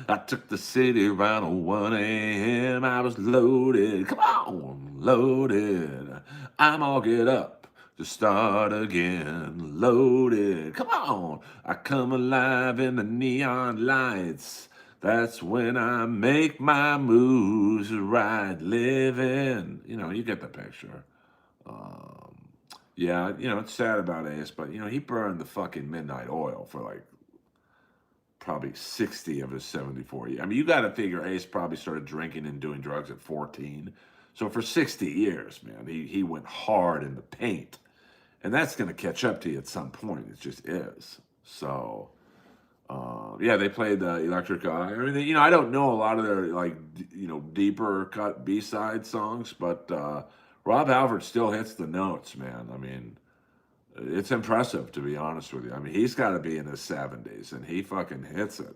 I took the city around 1 a.m. I was loaded. Come on, loaded. I'm all get up to start again. Loaded. Come on. I come alive in the neon lights. That's when I make my moves right. Living. You know, you get the picture. Um, yeah, you know, it's sad about Ace, but, you know, he burned the fucking midnight oil for like probably 60 of his 74 years. I mean, you got to figure Ace probably started drinking and doing drugs at 14. So for 60 years, man, he went hard in the paint. And that's going to catch up to you at some point. It just is. So, yeah, they played the Electric Eye. I mean, you know, I don't know a lot of their, like, you know, deeper cut B-side songs, but Rob Halford still hits the notes, man. I mean, it's impressive, to be honest with you. I mean, he's got to be in his 70s, and he fucking hits it.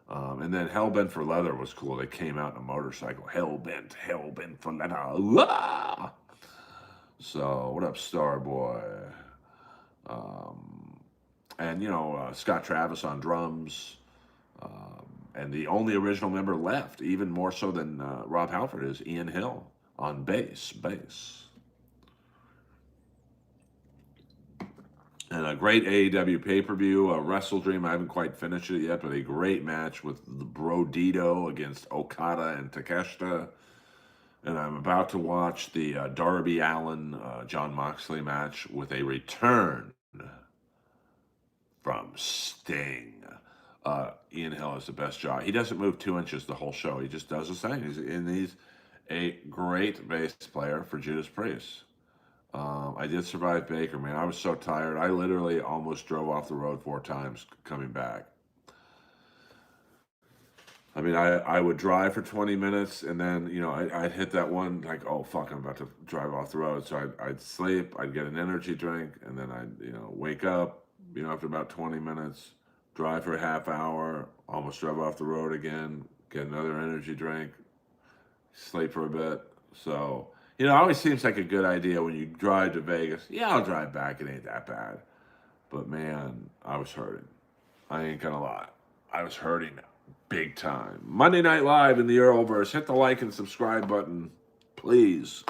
And then Hellbent for Leather was cool. They came out in a motorcycle. Hellbent, Hellbent for Leather. Ah! So, what up, Starboy? Um, and, you know, Scott Travis on drums. And the only original member left, even more so than Rob Halford, is Ian Hill on bass. And a great AEW pay-per-view, Wrestle Dream. I haven't quite finished it yet, but a great match with the Brodito against Okada and Takeshita. And I'm about to watch the Darby Allin, John Moxley match with a return from Sting. Ian Hill has the best job. He doesn't move 2 inches the whole show. He just does his thing. He's a great bass player for Judas Priest. I did survive Baker, man. I was so tired. I literally almost drove off the road 4 times coming back. I mean, I would drive for 20 minutes, and then, you know, I'd hit that one, like, oh, fuck, I'm about to drive off the road. So I'd sleep, I'd get an energy drink, and then I'd, you know, wake up, you know, after about 20 minutes, drive for a half hour, almost drive off the road again, get another energy drink, sleep for a bit. So, you know, it always seems like a good idea when you drive to Vegas. Yeah, I'll drive back. It ain't that bad. But man, I was hurting. I ain't gonna lie. I was hurting big time. Monday Night Live in the Earlverse. Hit the like and subscribe button, please.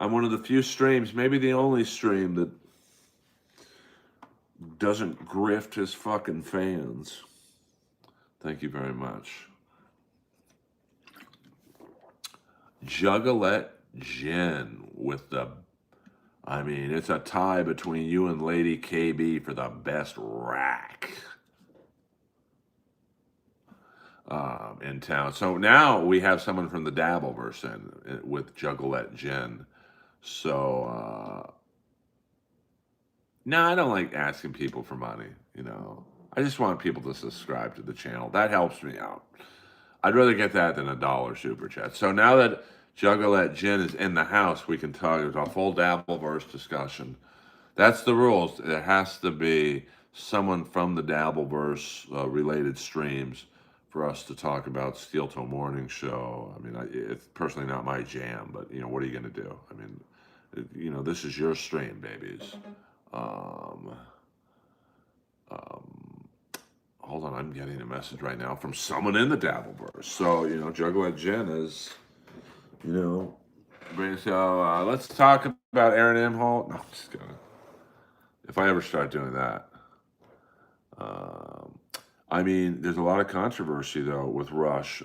I'm one of the few streams, maybe the only stream, that doesn't grift his fucking fans. Thank you very much. Juggalette Jen with the, I mean, it's a tie between you and Lady KB for the best rack in town. So now we have someone from the Dabbleverse in with Juggalette Jen. So, no, I don't like asking people for money, you know. I just want people to subscribe to the channel. That helps me out. I'd rather get that than a dollar super chat. So now that Juggalette Jen is in the house, we can talk about a full Dabbleverse discussion. That's the rules. It has to be someone from the Dabbleverse related streams for us to talk about Steel Toe Morning Show. I mean, it's personally not my jam, but, you know, what are you going to do? I mean, you know, this is your stream, babies. Hold on, I'm getting a message right now from someone in the Dabbleverse. So, you know, Juggalette Jen is, you know, so let's talk about Aaron Imholt. No, I'm just kidding. If I ever start doing that. I mean, there's a lot of controversy, though, with Rush.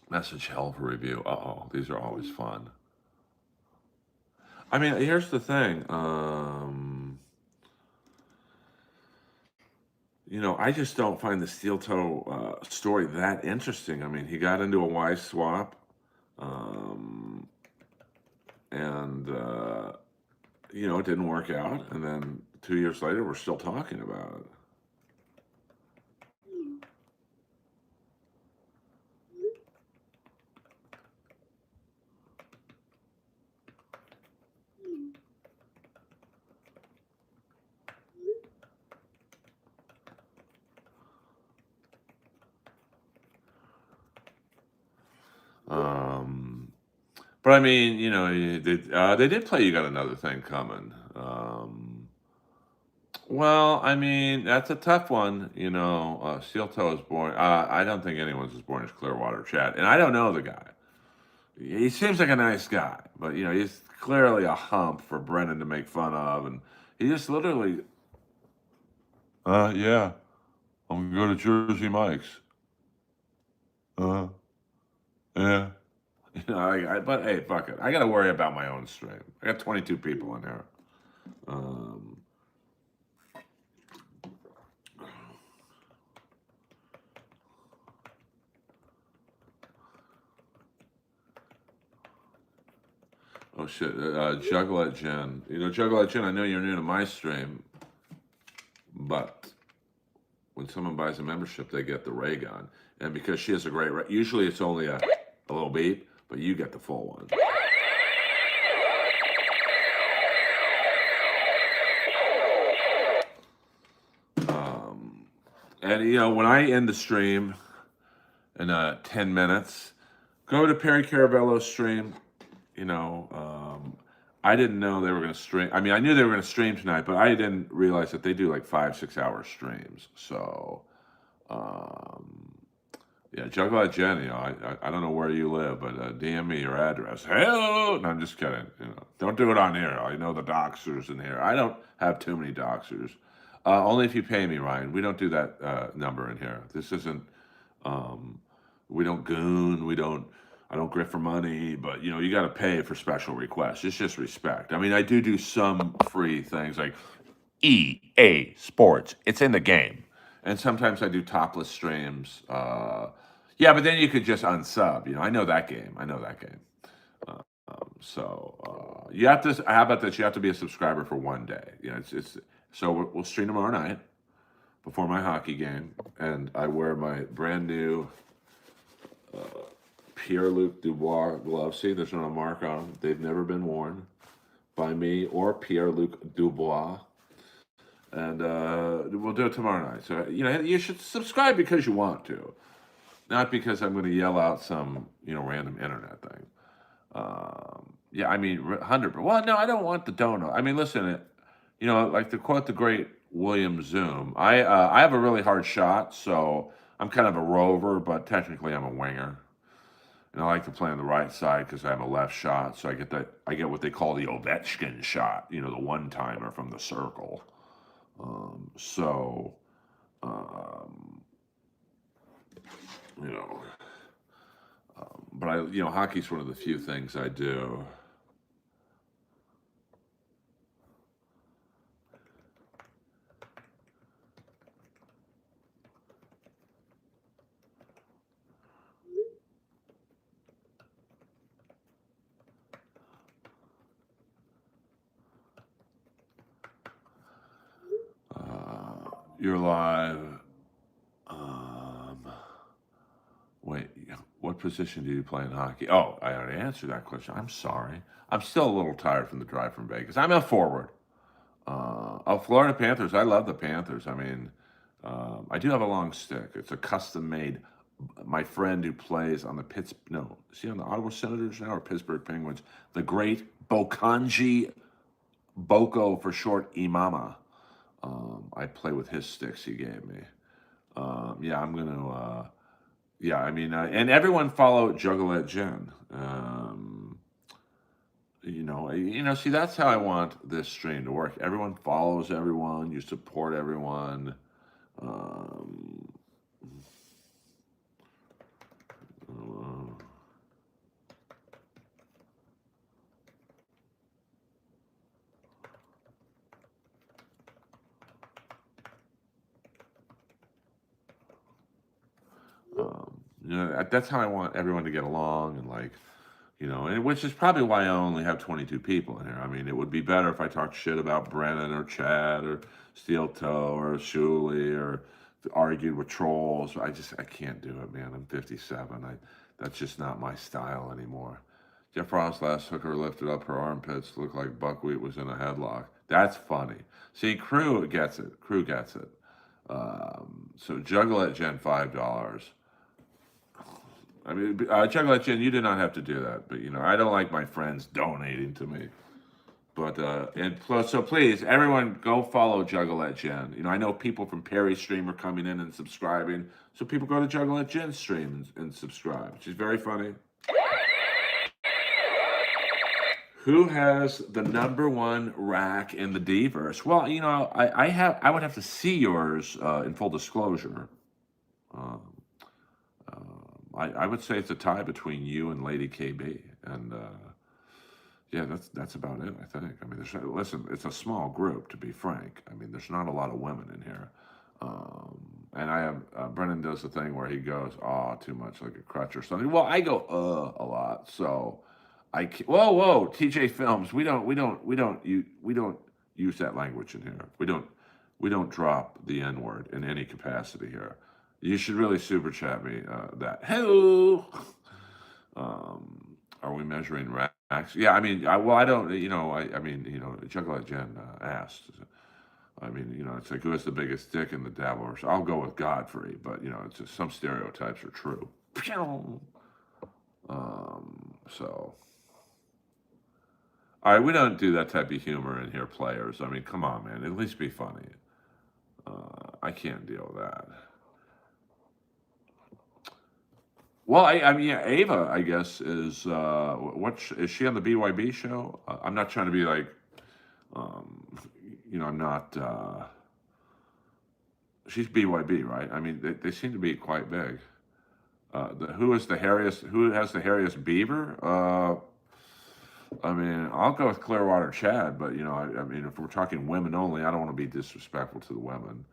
Message hell for review. Uh-oh, these are always fun. I mean, here's the thing. I just don't find the steel toe story that interesting. I mean, he got into a wife swap, um, and it didn't work out. And then 2 years later, we're still talking about it. Um, but I mean, they did play. You got another thing coming. Well, I mean, that's a tough one. Steel Toe is born. I don't think anyone's as born as Clearwater Chad, and I don't know the guy. He seems like a nice guy, but he's clearly a hump for Brennan to make fun of, and he just literally, yeah, I'm gonna go to Jersey Mike's. Uh, yeah. But hey, fuck it. I got to worry about my own stream. I got 22 people in here. Um, oh shit, Juggalette Jen. Juggalette Jen. I know you're new to my stream, but when someone buys a membership, they get the ray gun, and because she has a great, usually it's only a little beep, but you get the full one. And when I end the stream in 10 minutes, go to Perry Caravello's stream. I didn't know they were going to stream. I mean, I knew they were going to stream tonight, but I didn't realize that they do like 5-6 hour streams. So, yeah, Juggalette Jen, I don't know where you live, but DM me your address. Hello! No, I'm just kidding. Don't do it on here. I know the doxers in here. I don't have too many doxers. Only if you pay me, Ryan. We don't do that number in here. This isn't. We don't goon. I don't grift for money. But you got to pay for special requests. It's just respect. I mean, I do some free things like EA Sports. It's in the game. And sometimes I do topless streams. Yeah, but then you could just unsub. I know that game. So you have to. How about this? You have to be a subscriber for one day. It's. So we'll stream tomorrow night before my hockey game, and I wear my brand new Pierre-Luc Dubois gloves. See, there's no mark on them. They've never been worn by me or Pierre-Luc Dubois. And we'll do it tomorrow night. So you should subscribe because you want to, not because I'm going to yell out some random internet thing. Yeah, I mean 100. Well, no, I don't want the donut. I mean, listen, like to quote the great William Zoom, I have a really hard shot, so I'm kind of a rover, but technically I'm a winger. And I like to play on the right side because I have a left shot, so I get what they call the Ovechkin shot, the one timer from the circle. So, um, you know, but hockey's one of the few things I do. You're live. Wait, what position do you play in hockey? Oh, I already answered that question. I'm sorry. I'm still a little tired from the drive from Vegas. I'm a forward. Florida Panthers. I love the Panthers. I mean, I do have a long stick. It's a custom made. My friend who plays on the no, is he on the Ottawa Senators now or Pittsburgh Penguins? The great Bokanji Boko for short Imama. I play with his sticks he gave me. Yeah, I'm gonna. Yeah, I mean, and everyone follow Juggalette Jen. See, that's how I want this stream to work. Everyone follows everyone. You support everyone. Um, That's how I want everyone to get along and like, and which is probably why I only have 22 people in here. I mean, it would be better if I talked shit about Brennan or Chad or Steel Toe or Shuley or argued with trolls. I can't do it, man. I'm 57. That's just not my style anymore. Jeff Ross last hooker lifted up her armpits, looked like buckwheat was in a headlock. That's funny. See, Crew gets it. Crew gets it. So juggle at Gen $5. I mean, Juggle at Jen, you did not have to do that, but I don't like my friends donating to me. But so please, everyone, go follow Juggle at Jen. I know people from Perry's stream are coming in and subscribing, so people go to Juggle at Jen's stream and subscribe. She's very funny. Who has the number one rack in the Dverse? Well, I would have to see yours in full disclosure. Um, I would say it's a tie between you and Lady KB, and yeah, that's about it. I think. I mean, listen, it's a small group, to be frank. I mean, there's not a lot of women in here, and I have Brennan does the thing where he goes, "Oh, too much like a crutch or something." Well, I go a lot, so whoa, TJ Films. We don't use that language in here. We don't drop the N word in any capacity here. You should really super chat me that. Hello. Are we measuring racks? Yeah, I mean, I don't. I mean, Juggalo Jen asked. I mean, it's like who has the biggest dick in the Dabbler's? I'll go with Godfrey, but it's just some stereotypes are true. So. All right, we don't do that type of humor in here, players. I mean, come on, man. At least be funny. I can't deal with that. Well, I mean, yeah, Ava, I guess, is she on the BYB show? I'm not trying to be like, um, I'm not. She's BYB, right? I mean, they seem to be quite big. Who is the hairiest? Who has the hairiest beaver? I mean, I'll go with Clearwater Chad, but I mean, if we're talking women only, I don't want to be disrespectful to the women.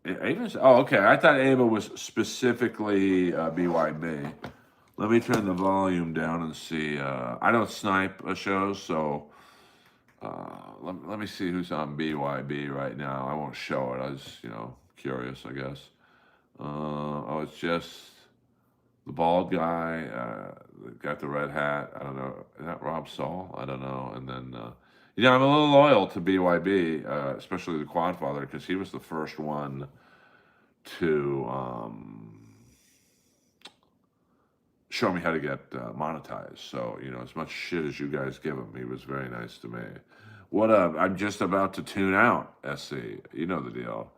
Ava's, oh, okay. I thought Ava was specifically BYB. Let me turn the volume down and see. I don't snipe shows, so let me see who's on BYB right now. I won't show it. I was, curious, I guess. It's just the bald guy, got the red hat. I don't know. Is that Rob Saul? I don't know. And then, I'm a little loyal to BYB, especially the Quadfather, because he was the first one to show me how to get monetized. So, as much shit as you guys give him, he was very nice to me. What up? I'm just about to tune out, SC. You know the deal.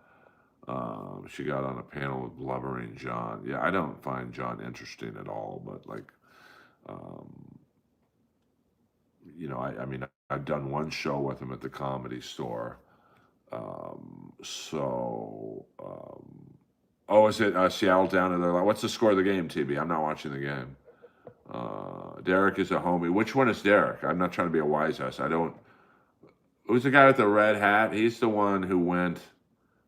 She got on a panel with Blubbering John. Yeah, I don't find John interesting at all, but like, I mean, I've done one show with him at the Comedy Store. Is it Seattle down to their line? What's the score of the game, TB? I'm not watching the game. Derek is a homie. Which one is Derek? I'm not trying to be a wise ass. I don't. Who's the guy with the red hat? He's the one who went.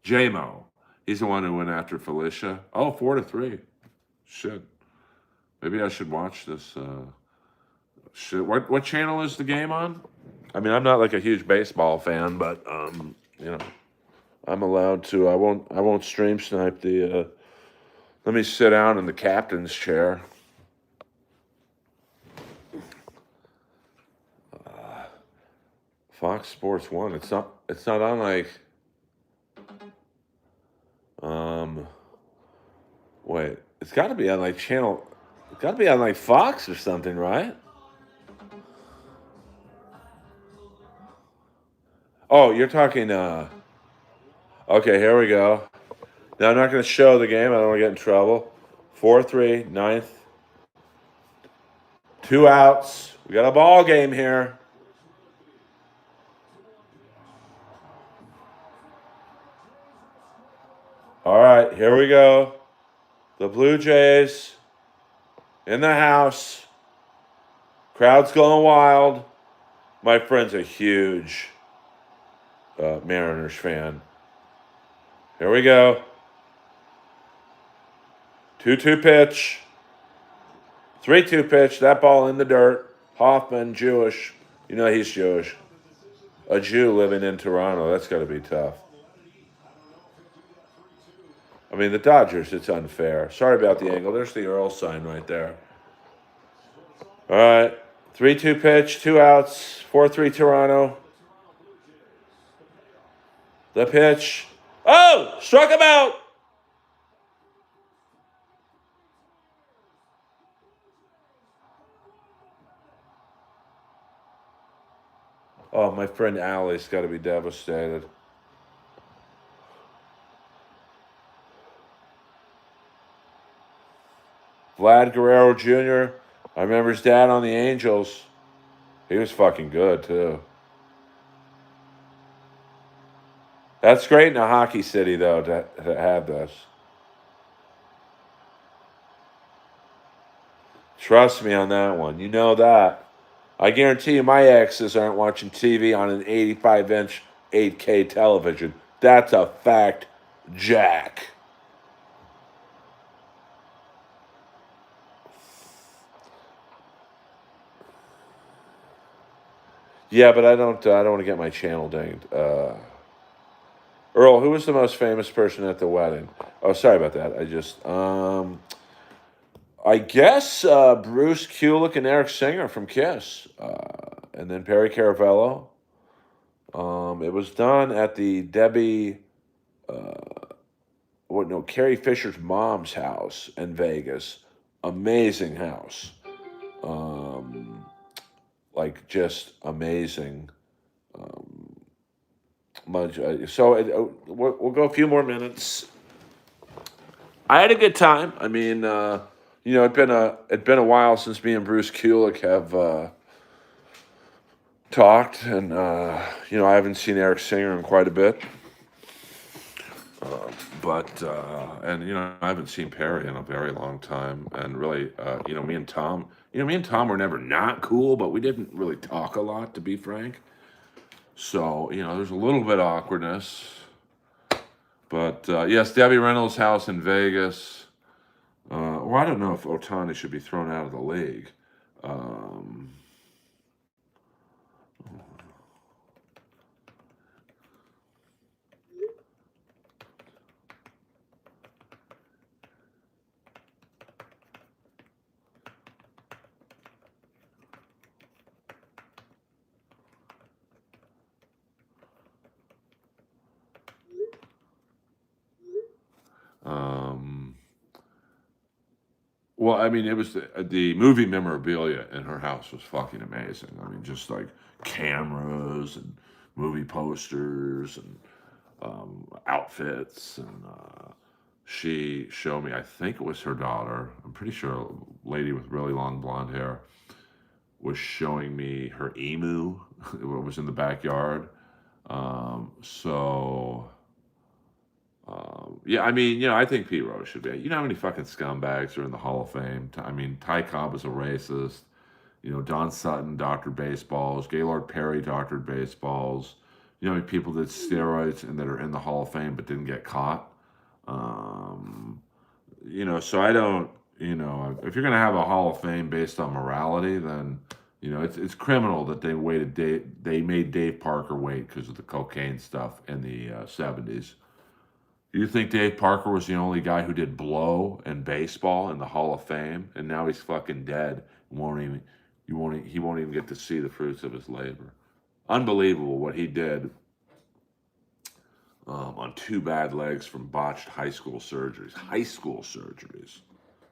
J-Mo. He's the one who went after Felicia. Oh, 4-3. Shit. Maybe I should watch this. Shit. What channel is the game on? I mean, I'm not like a huge baseball fan, but I'm allowed to. I won't stream snipe the. Let me sit down in the captain's chair. Fox Sports 1. It's not on like. Wait. It's got to be on like channel. It's got to be on like Fox or something, right? Oh, you're talking. Okay, here we go. Now I'm not going to show the game. I don't want to get in trouble. 4-3, ninth. 2 outs. We got a ball game here. All right, here we go. The Blue Jays in the house. Crowd's going wild. My friend's a huge Mariners fan. Here we go. 2-2 pitch. 3-2 pitch. That ball in the dirt. Hoffman, Jewish. You know he's Jewish. A Jew living in Toronto. That's got to be tough. I mean, the Dodgers, it's unfair. Sorry about the angle. There's the Earl sign right there. All right. 3-2 pitch. 2 outs. 4-3 Toronto. The pitch. Oh! Struck him out! Oh, my friend Allie's got to be devastated. Vlad Guerrero Jr. I remember his dad on the Angels. He was fucking good, too. That's great in a hockey city, though, to have this. Trust me on that one. You know that. I guarantee you my exes aren't watching TV on an 85-inch 8K television. That's a fact, Jack. Yeah, but I don't want to get my channel dinged. Earl, who was the most famous person at the wedding? Oh, sorry about that. I guess Bruce Kulick and Eric Singer from Kiss, and then Perry Caravello. It was done at the Carrie Fisher's mom's house in Vegas. Amazing house. Like just amazing. We'll go a few more minutes. I had a good time. I mean, it'd been a while since me and Bruce Kulick have talked, and I haven't seen Eric Singer in quite a bit. I haven't seen Perry in a very long time, and really, me and Tom were never not cool, but we didn't really talk a lot, to be frank. So, there's a little bit of awkwardness. But, yes, Debbie Reynolds' house in Vegas. I don't know if Ohtani should be thrown out of the league. Well, I mean, it was the movie memorabilia in her house was fucking amazing. I mean, just like cameras and movie posters and outfits. And she showed me, I think it was her daughter, I'm pretty sure a lady with really long blonde hair, was showing me her emu. It was in the backyard. Yeah, I mean, I think Pete Rose should be. You know how many fucking scumbags are in the Hall of Fame? I mean, Ty Cobb is a racist. Don Sutton doctored baseballs. Gaylord Perry doctored baseballs. You know how many people did steroids and that are in the Hall of Fame but didn't get caught? So I don't, if you're going to have a Hall of Fame based on morality, then, it's criminal that they made Dave Parker wait because of the cocaine stuff in the 70s. You think Dave Parker was the only guy who did blow and baseball in the Hall of Fame, and now he's fucking dead? He won't even get to see the fruits of his labor. Unbelievable what he did on 2 bad legs from botched high school surgeries.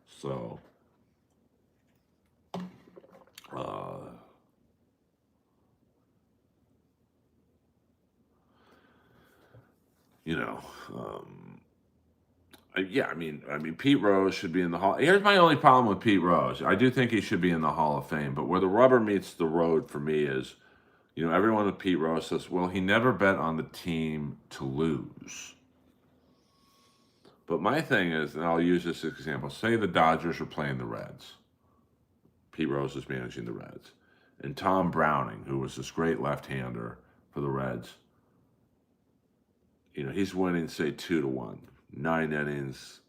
So, yeah, I mean, Pete Rose should be in the Hall. Here's my only problem with Pete Rose. I do think he should be in the Hall of Fame, but where the rubber meets the road for me is, everyone with Pete Rose says, well, he never bet on the team to lose. But my thing is, and I'll use this example, say the Dodgers are playing the Reds. Pete Rose is managing the Reds. And Tom Browning, who was this great left-hander for the Reds, he's winning, say, 2-1. 9 innings,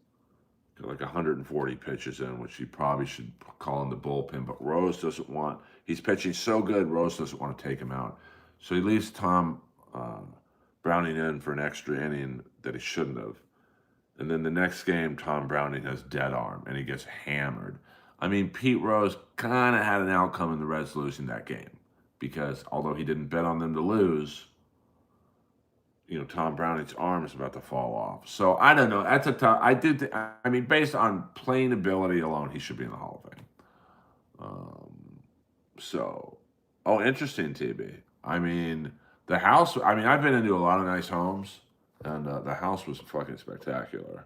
got like 140 pitches in, which he probably should call in the bullpen. But Rose doesn't want. He's pitching so good. Rose doesn't want to take him out, so he leaves Tom Browning in for an extra inning that he shouldn't have. And then the next game, Tom Browning has dead arm and he gets hammered. I mean, Pete Rose kind of had an outcome in the Reds losing that game because although he didn't bet on them to lose, Tom Browning's arm is about to fall off. So I don't know. That's a tough. I mean, based on playing ability alone, he should be in the Hall of Fame. So, oh, interesting, TB. I mean, the house. I mean, I've been into a lot of nice homes, and the house was fucking spectacular.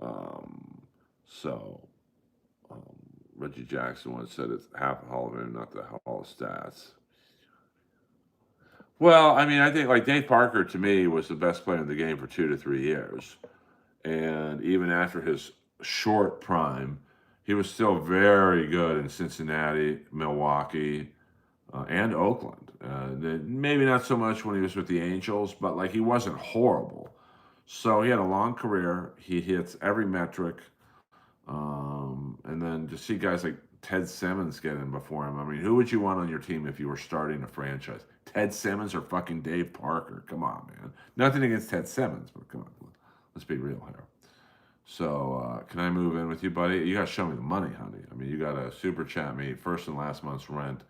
Um, so, um, Reggie Jackson once said it's half a Hall of Fame, not the Hall of Stats. Well, I mean, I think like Dave Parker to me was the best player in the game for 2 to 3 years. And even after his short prime, he was still very good in Cincinnati, Milwaukee, and Oakland. Maybe not so much when he was with the Angels, but like he wasn't horrible. So he had a long career. He hits every metric. And then to see guys like Ted Simmons get in before him. I mean, who would you want on your team if you were starting a franchise? Ted Simmons or fucking Dave Parker? Come on, man. Nothing against Ted Simmons, but come on. Let's be real here. So, can I move in with you, buddy? You got to show me the money, honey. I mean, you got to super chat me first and last month's rent.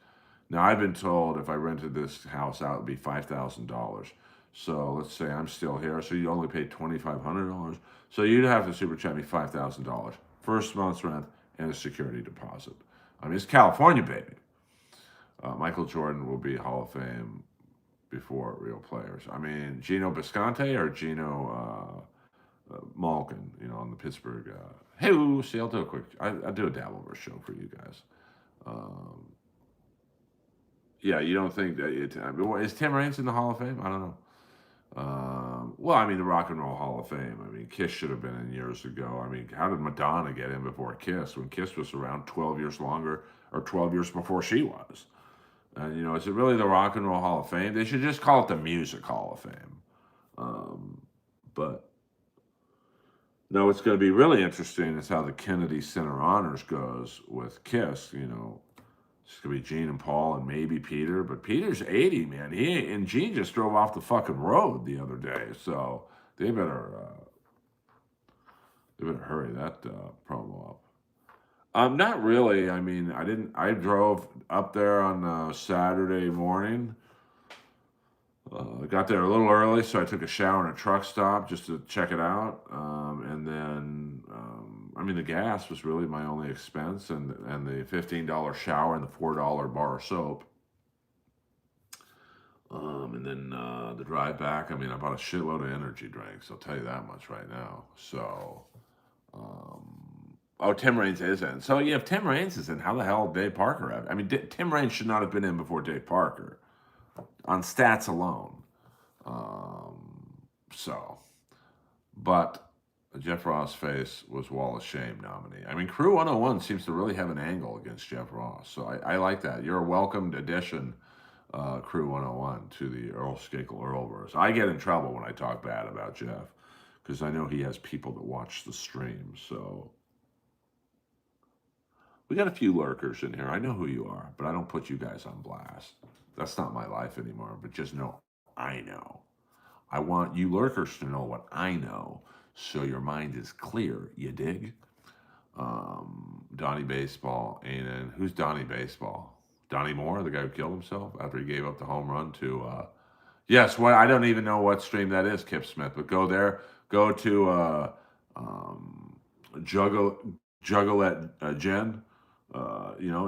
Now, I've been told if I rented this house out, it would be $5,000. So let's say I'm still here. So you only paid $2,500. So you'd have to super chat me $5,000. First month's rent and a security deposit. I mean, it's California, baby. Michael Jordan will be Hall of Fame before real players. I mean, Gino Bisconte or Gino Malkin, on the Pittsburgh. Hey, see, I'll do a quick. I'll do a Dabbleverse show for you guys. Yeah, you don't think that is Tim Raines in the Hall of Fame? I don't know. Well, I mean, the Rock and Roll Hall of Fame. I mean, Kiss should have been in years ago. I mean, how did Madonna get in before Kiss when Kiss was around 12 years longer or 12 years before she was? And, is it really the Rock and Roll Hall of Fame? They should just call it the Music Hall of Fame. But no, what's going to be really interesting is how the Kennedy Center Honors goes with Kiss. It's going to be Gene and Paul and maybe Peter. But Peter's 80, man. He and Gene just drove off the fucking road the other day. So they better hurry that promo up. Not really. I mean, I drove up there on Saturday morning. Got there a little early, so I took a shower in a truck stop just to check it out. And then, the gas was really my only expense, and the $15 shower and the $4 bar of soap. And then the drive back, I bought a shitload of energy drinks. I'll tell you that much right now. So, Tim Raines is in. So, if Tim Raines is in, how the hell did Dave Parker have? Tim Raines should not have been in before Dave Parker on stats alone. But Jeff Ross' face was Wall of Shame nominee. Crew 101 seems to really have an angle against Jeff Ross. So I like that. You're a welcomed addition, Crew 101, to the Earl Skakel Earlverse. I get in trouble when I talk bad about Jeff because I know he has people that watch the stream. So we got a few lurkers in here. I know who you are, but I don't put you guys on blast. That's not my life anymore, but just know I know. I want you lurkers to know what I know so your mind is clear, you dig? Donnie Baseball ain't in. Who's Donnie Baseball? Donnie Moore, the guy who killed himself after he gave up the home run to... Yes, I don't even know what stream that is, Kip Smith, but go there. Go to Juggalette Jen.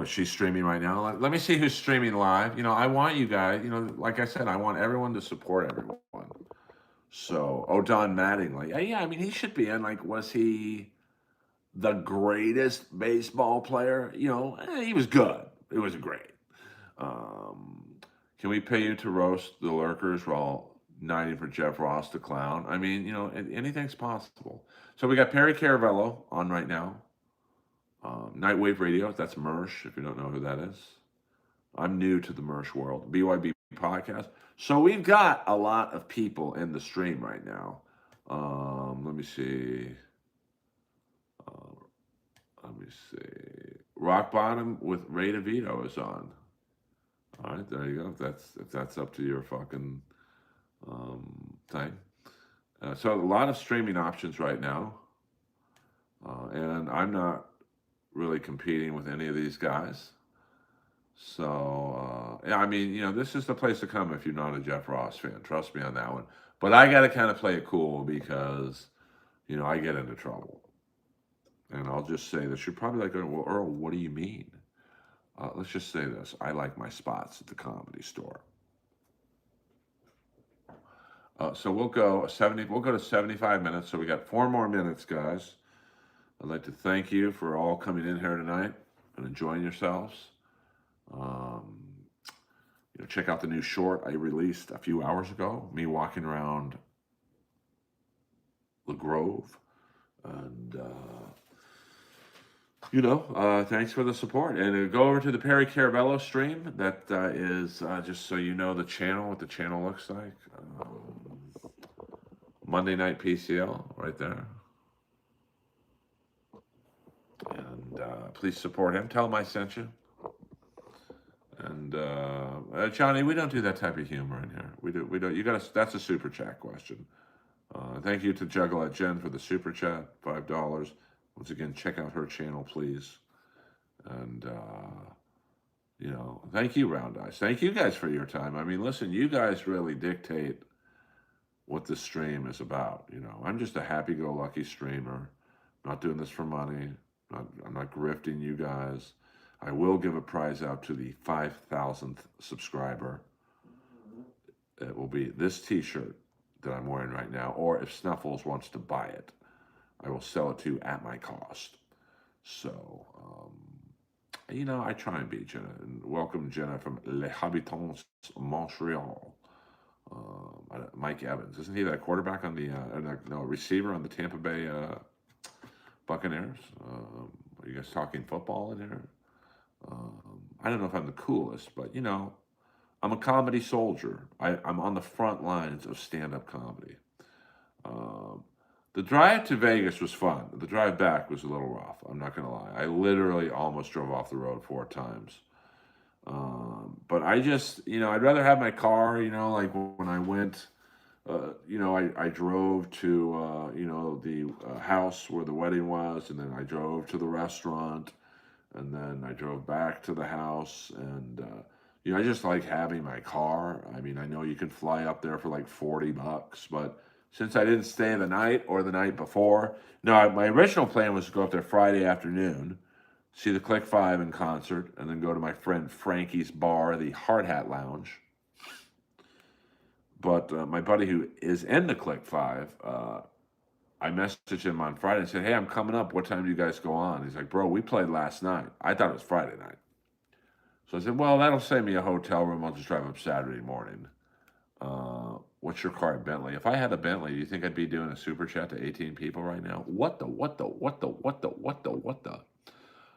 Is she streaming right now? Let me see who's streaming live. I want you guys, like I said, I want everyone to support everyone. So, Don Mattingly. He should be in. Was he the greatest baseball player? He was good. It was great. Can we pay you to roast the lurkers while 90 for Jeff Ross the clown? Anything's possible. So we got Perry Caravello on right now. Nightwave Radio, that's Mersh, if you don't know who that is. I'm new to the Mersh world. BYB podcast. So we've got a lot of people in the stream right now. Let me see. Let me see. Rock Bottom with Ray DeVito is on. All right, there you go. If that's up to your fucking thing. So a lot of streaming options right now, and I'm not really competing with any of these guys. So yeah, I mean, this is the place to come if you're not a Jeff Ross fan. Trust me on that one. But I got to kind of play it cool because I get into trouble, and I'll just say this. You're probably like, well, Earl, what do you mean? Let's just say this. I like my spots at the Comedy Store. So we'll go 70. We'll go to 75 minutes. So we got 4 more minutes, guys. I'd like to thank you for all coming in here tonight and enjoying yourselves. Um, check out the new short I released a few hours ago. Me walking around the Grove, and thanks for the support. And go over to the Perry Caravello stream. That is just so you know the channel, what the channel looks like. Monday Night PCL, right there. And please support him. Tell him I sent you. And Johnny, we don't do that type of humor in here. We don't. You got to. That's a super chat question. Thank you to Juggalette Jen for the super chat, $5. Once again, check out her channel, please. And thank you, Round Eyes. Thank you guys for your time. I mean, listen, you guys really dictate what this stream is about. I'm just a happy-go-lucky streamer. Not doing this for money. I'm not grifting you guys. I will give a prize out to the 5,000th subscriber. It will be this T-shirt that I'm wearing right now, or if Snuffles wants to buy it, I will sell it to you at my cost. So, I try and be Jenna. And welcome, Jenna, from Les Habitants, Montreal. Mike Evans. Isn't he that quarterback on the, receiver on the Tampa Bay Buccaneers? Are you guys talking football in here? I don't know if I'm the coolest, but, I'm a comedy soldier. I'm on the front lines of stand-up comedy. The drive to Vegas was fun. The drive back was a little rough. I'm not going to lie. I literally almost drove off the road 4 times. But I just, I'd rather have my car, like when I went, I drove to, the house where the wedding was, and then I drove to the restaurant, and then I drove back to the house, and, I just like having my car. I mean, I know you can fly up there for like $40, but since I didn't stay the night or the night before, no, my original plan was to go up there Friday afternoon, see the Click 5 in concert, and then go to my friend Frankie's bar, the Hard Hat Lounge. But my buddy who is in the Click 5, I messaged him on Friday and said, hey, I'm coming up. What time do you guys go on? He's like, bro, we played last night. I thought it was Friday night. So I said, well, that'll save me a hotel room. I'll just drive up Saturday morning. What's your car, Bentley? If I had a Bentley, do you think I'd be doing a super chat to 18 people right now? What the?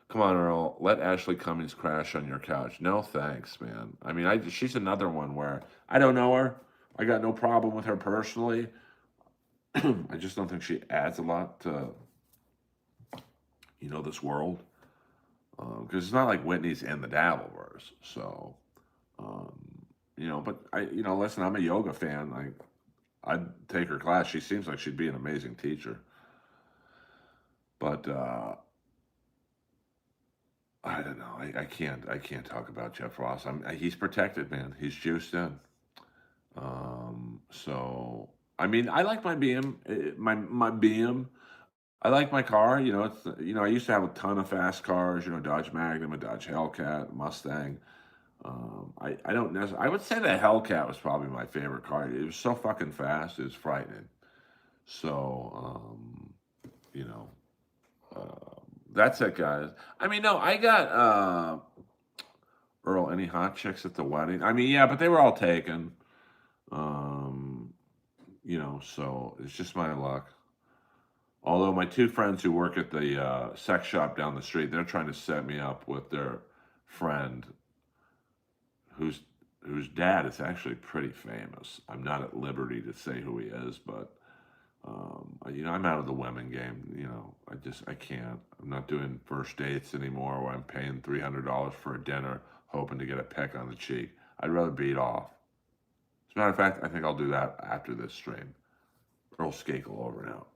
Come on, Earl. Let Ashley Cummings crash on your couch. No, thanks, man. I mean, she's another one where I don't know her. I got no problem with her personally. I just don't think she adds a lot to, this world. Because it's not like Whitney's in the Dabbleverse. So, but listen, I'm a yoga fan. I'd take her class. She seems like she'd be an amazing teacher. But I don't know. I can't talk about Jeff Ross. He's protected, man. He's juiced in. So I mean, I like my BM, my BM. I like my car. It's I used to have a ton of fast cars. Dodge Magnum, a Dodge Hellcat, Mustang. I don't necessarily. I would say the Hellcat was probably my favorite car. It was so fucking fast. It was frightening. So that's it, guys. I mean, no, I got Earl. Any hot chicks at the wedding? I mean, yeah, but they were all taken. So it's just my luck. Although my 2 friends who work at the sex shop down the street, they're trying to set me up with their friend whose dad is actually pretty famous. I'm not at liberty to say who he is, but I'm out of the women game. I can't. I'm not doing first dates anymore where I'm paying $300 for a dinner hoping to get a peck on the cheek. I'd rather beat off. As a matter of fact, I think I'll do that after this stream. Earl Skakel over and out.